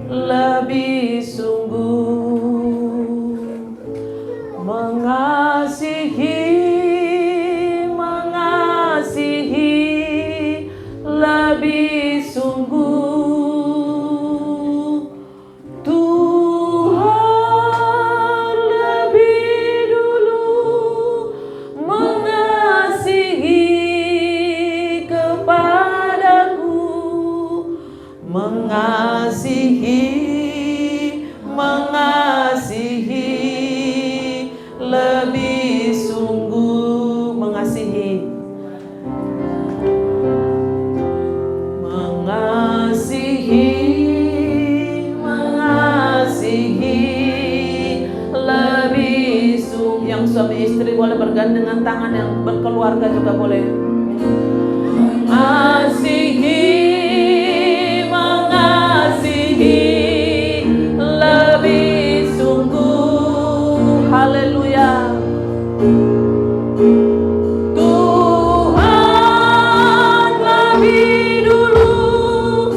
lebih sungguh, mengasihi, mengasihi lebih sungguh. Tuhan lebih dulu mengasihi kepadaku, mengasihi, mengasihi lebih sungguh, mengasihi, mengasihi, mengasihi lebih sungguh. Yang suami istri boleh bergandengan tangan, yang berkeluarga juga boleh. Mengasihi, mengasihi lebih sungguh. Haleluya. Tuhan lebih dulu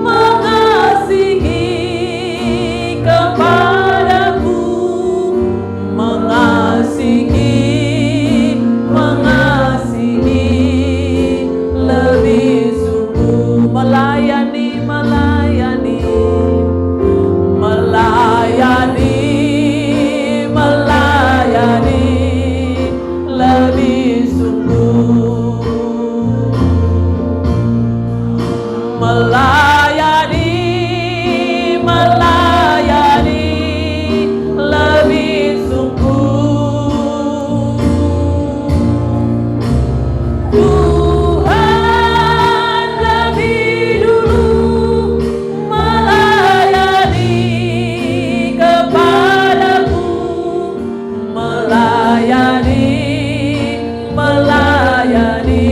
mengasihi kepadaku, mengasihi, mengasihi lebih sungguh. Melayani, melayani, melayani, melayani lebih sungguh. Melayani, melayani lebih sungguh. Tuhan lebih dulu melayani kepadaku, melayani, melayani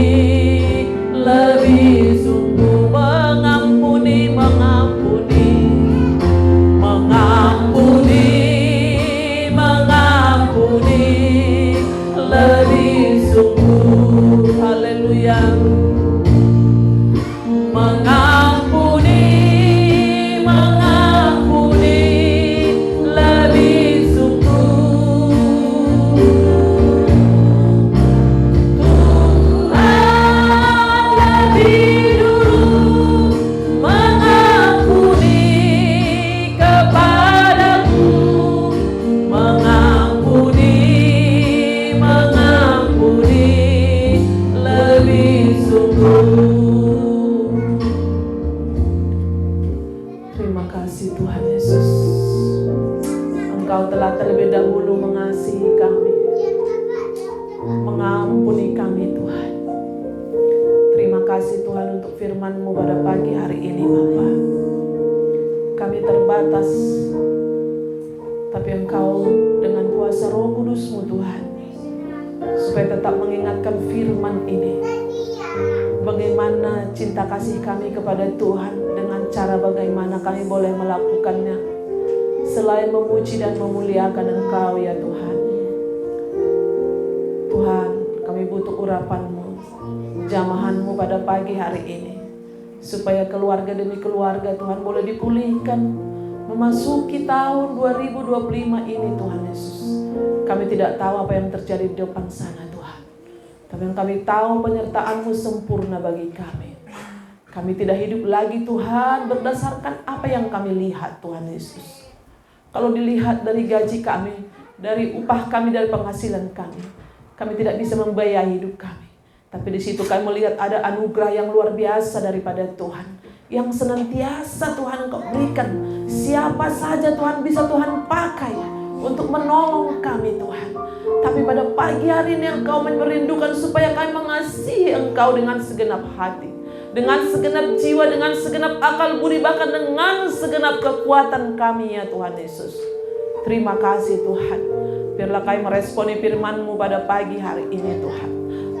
lebih sungguh. Mengampuni, mengampuni, mengampuni, mengampuni lebih sungguh. Haleluya. mengampuni, mengampuni, lebih sungguh. Tuhan lebih dulu mengampuni kepadaku, mengampuni, mengampuni, lebih sungguh. Terima kasih Tuhan Yesus, Engkau telah terlebih dahulu mengasihi kami, mengampuni kami Tuhan. Terima kasih Tuhan untuk firman-Mu pada pagi hari ini Bapa. Kami terbatas, tapi Engkau dengan kuasa Roh Kudus-Mu Tuhan, supaya tetap mengingatkan firman ini, bagaimana cinta kasih kami kepada Tuhan, dengan cara bagaimana kami boleh melakukannya selain memuji dan memuliakan Engkau ya Tuhan. Tuhan, kami butuh urapan-Mu, jamahan-Mu pada pagi hari ini, supaya keluarga demi keluarga Tuhan boleh dipulihkan memasuki tahun 2025 ini Tuhan Yesus. Kami tidak tahu apa yang terjadi di depan sana Tuhan, tapi yang kami tahu penyertaan-Mu sempurna bagi kami. Kami tidak hidup lagi Tuhan berdasarkan apa yang kami lihat Tuhan Yesus. Kalau dilihat dari gaji kami, dari upah kami, dari penghasilan kami tidak bisa membiayai hidup kami. Tapi di situ kami melihat ada anugerah yang luar biasa daripada Tuhan, yang senantiasa Tuhan Engkau berikan. Siapa saja Tuhan bisa Tuhan pakai untuk menolong kami Tuhan. Tapi pada pagi hari ini Engkau merindukan supaya kami mengasihi Engkau dengan segenap hati, dengan segenap jiwa, dengan segenap akal budi, bahkan dengan segenap kekuatan kami ya Tuhan Yesus. Terima kasih Tuhan. Biarlah kami meresponi firman-Mu pada pagi hari ini Tuhan.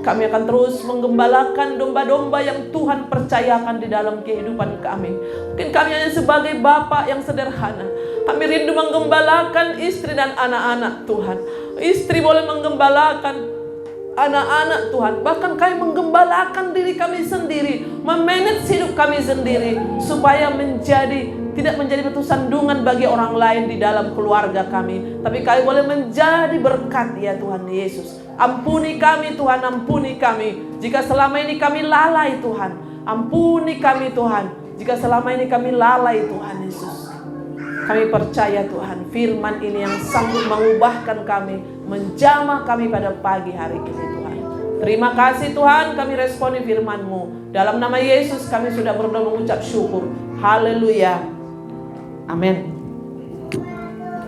Kami akan terus menggembalakan domba-domba yang Tuhan percayakan di dalam kehidupan kami. Mungkin kami hanya sebagai bapak yang sederhana. Kami rindu menggembalakan istri dan anak-anak Tuhan. Istri boleh menggembalakan anak-anak Tuhan. Bahkan kami menggembalakan diri kami sendiri, memanage hidup kami sendiri, supaya tidak menjadi batu sandungan bagi orang lain di dalam keluarga kami. Tapi kami boleh menjadi berkat ya Tuhan Yesus. Ampuni kami Tuhan, ampuni kami jika selama ini kami lalai Tuhan. Ampuni kami Tuhan jika selama ini kami lalai Tuhan Yesus. Kami percaya Tuhan, firman ini yang sanggup mengubahkan kami, menjamah kami pada pagi hari ini Tuhan. Terima kasih Tuhan, kami responi firman-Mu. Dalam nama Yesus kami sudah berdoa mengucap syukur. Haleluya. Amin.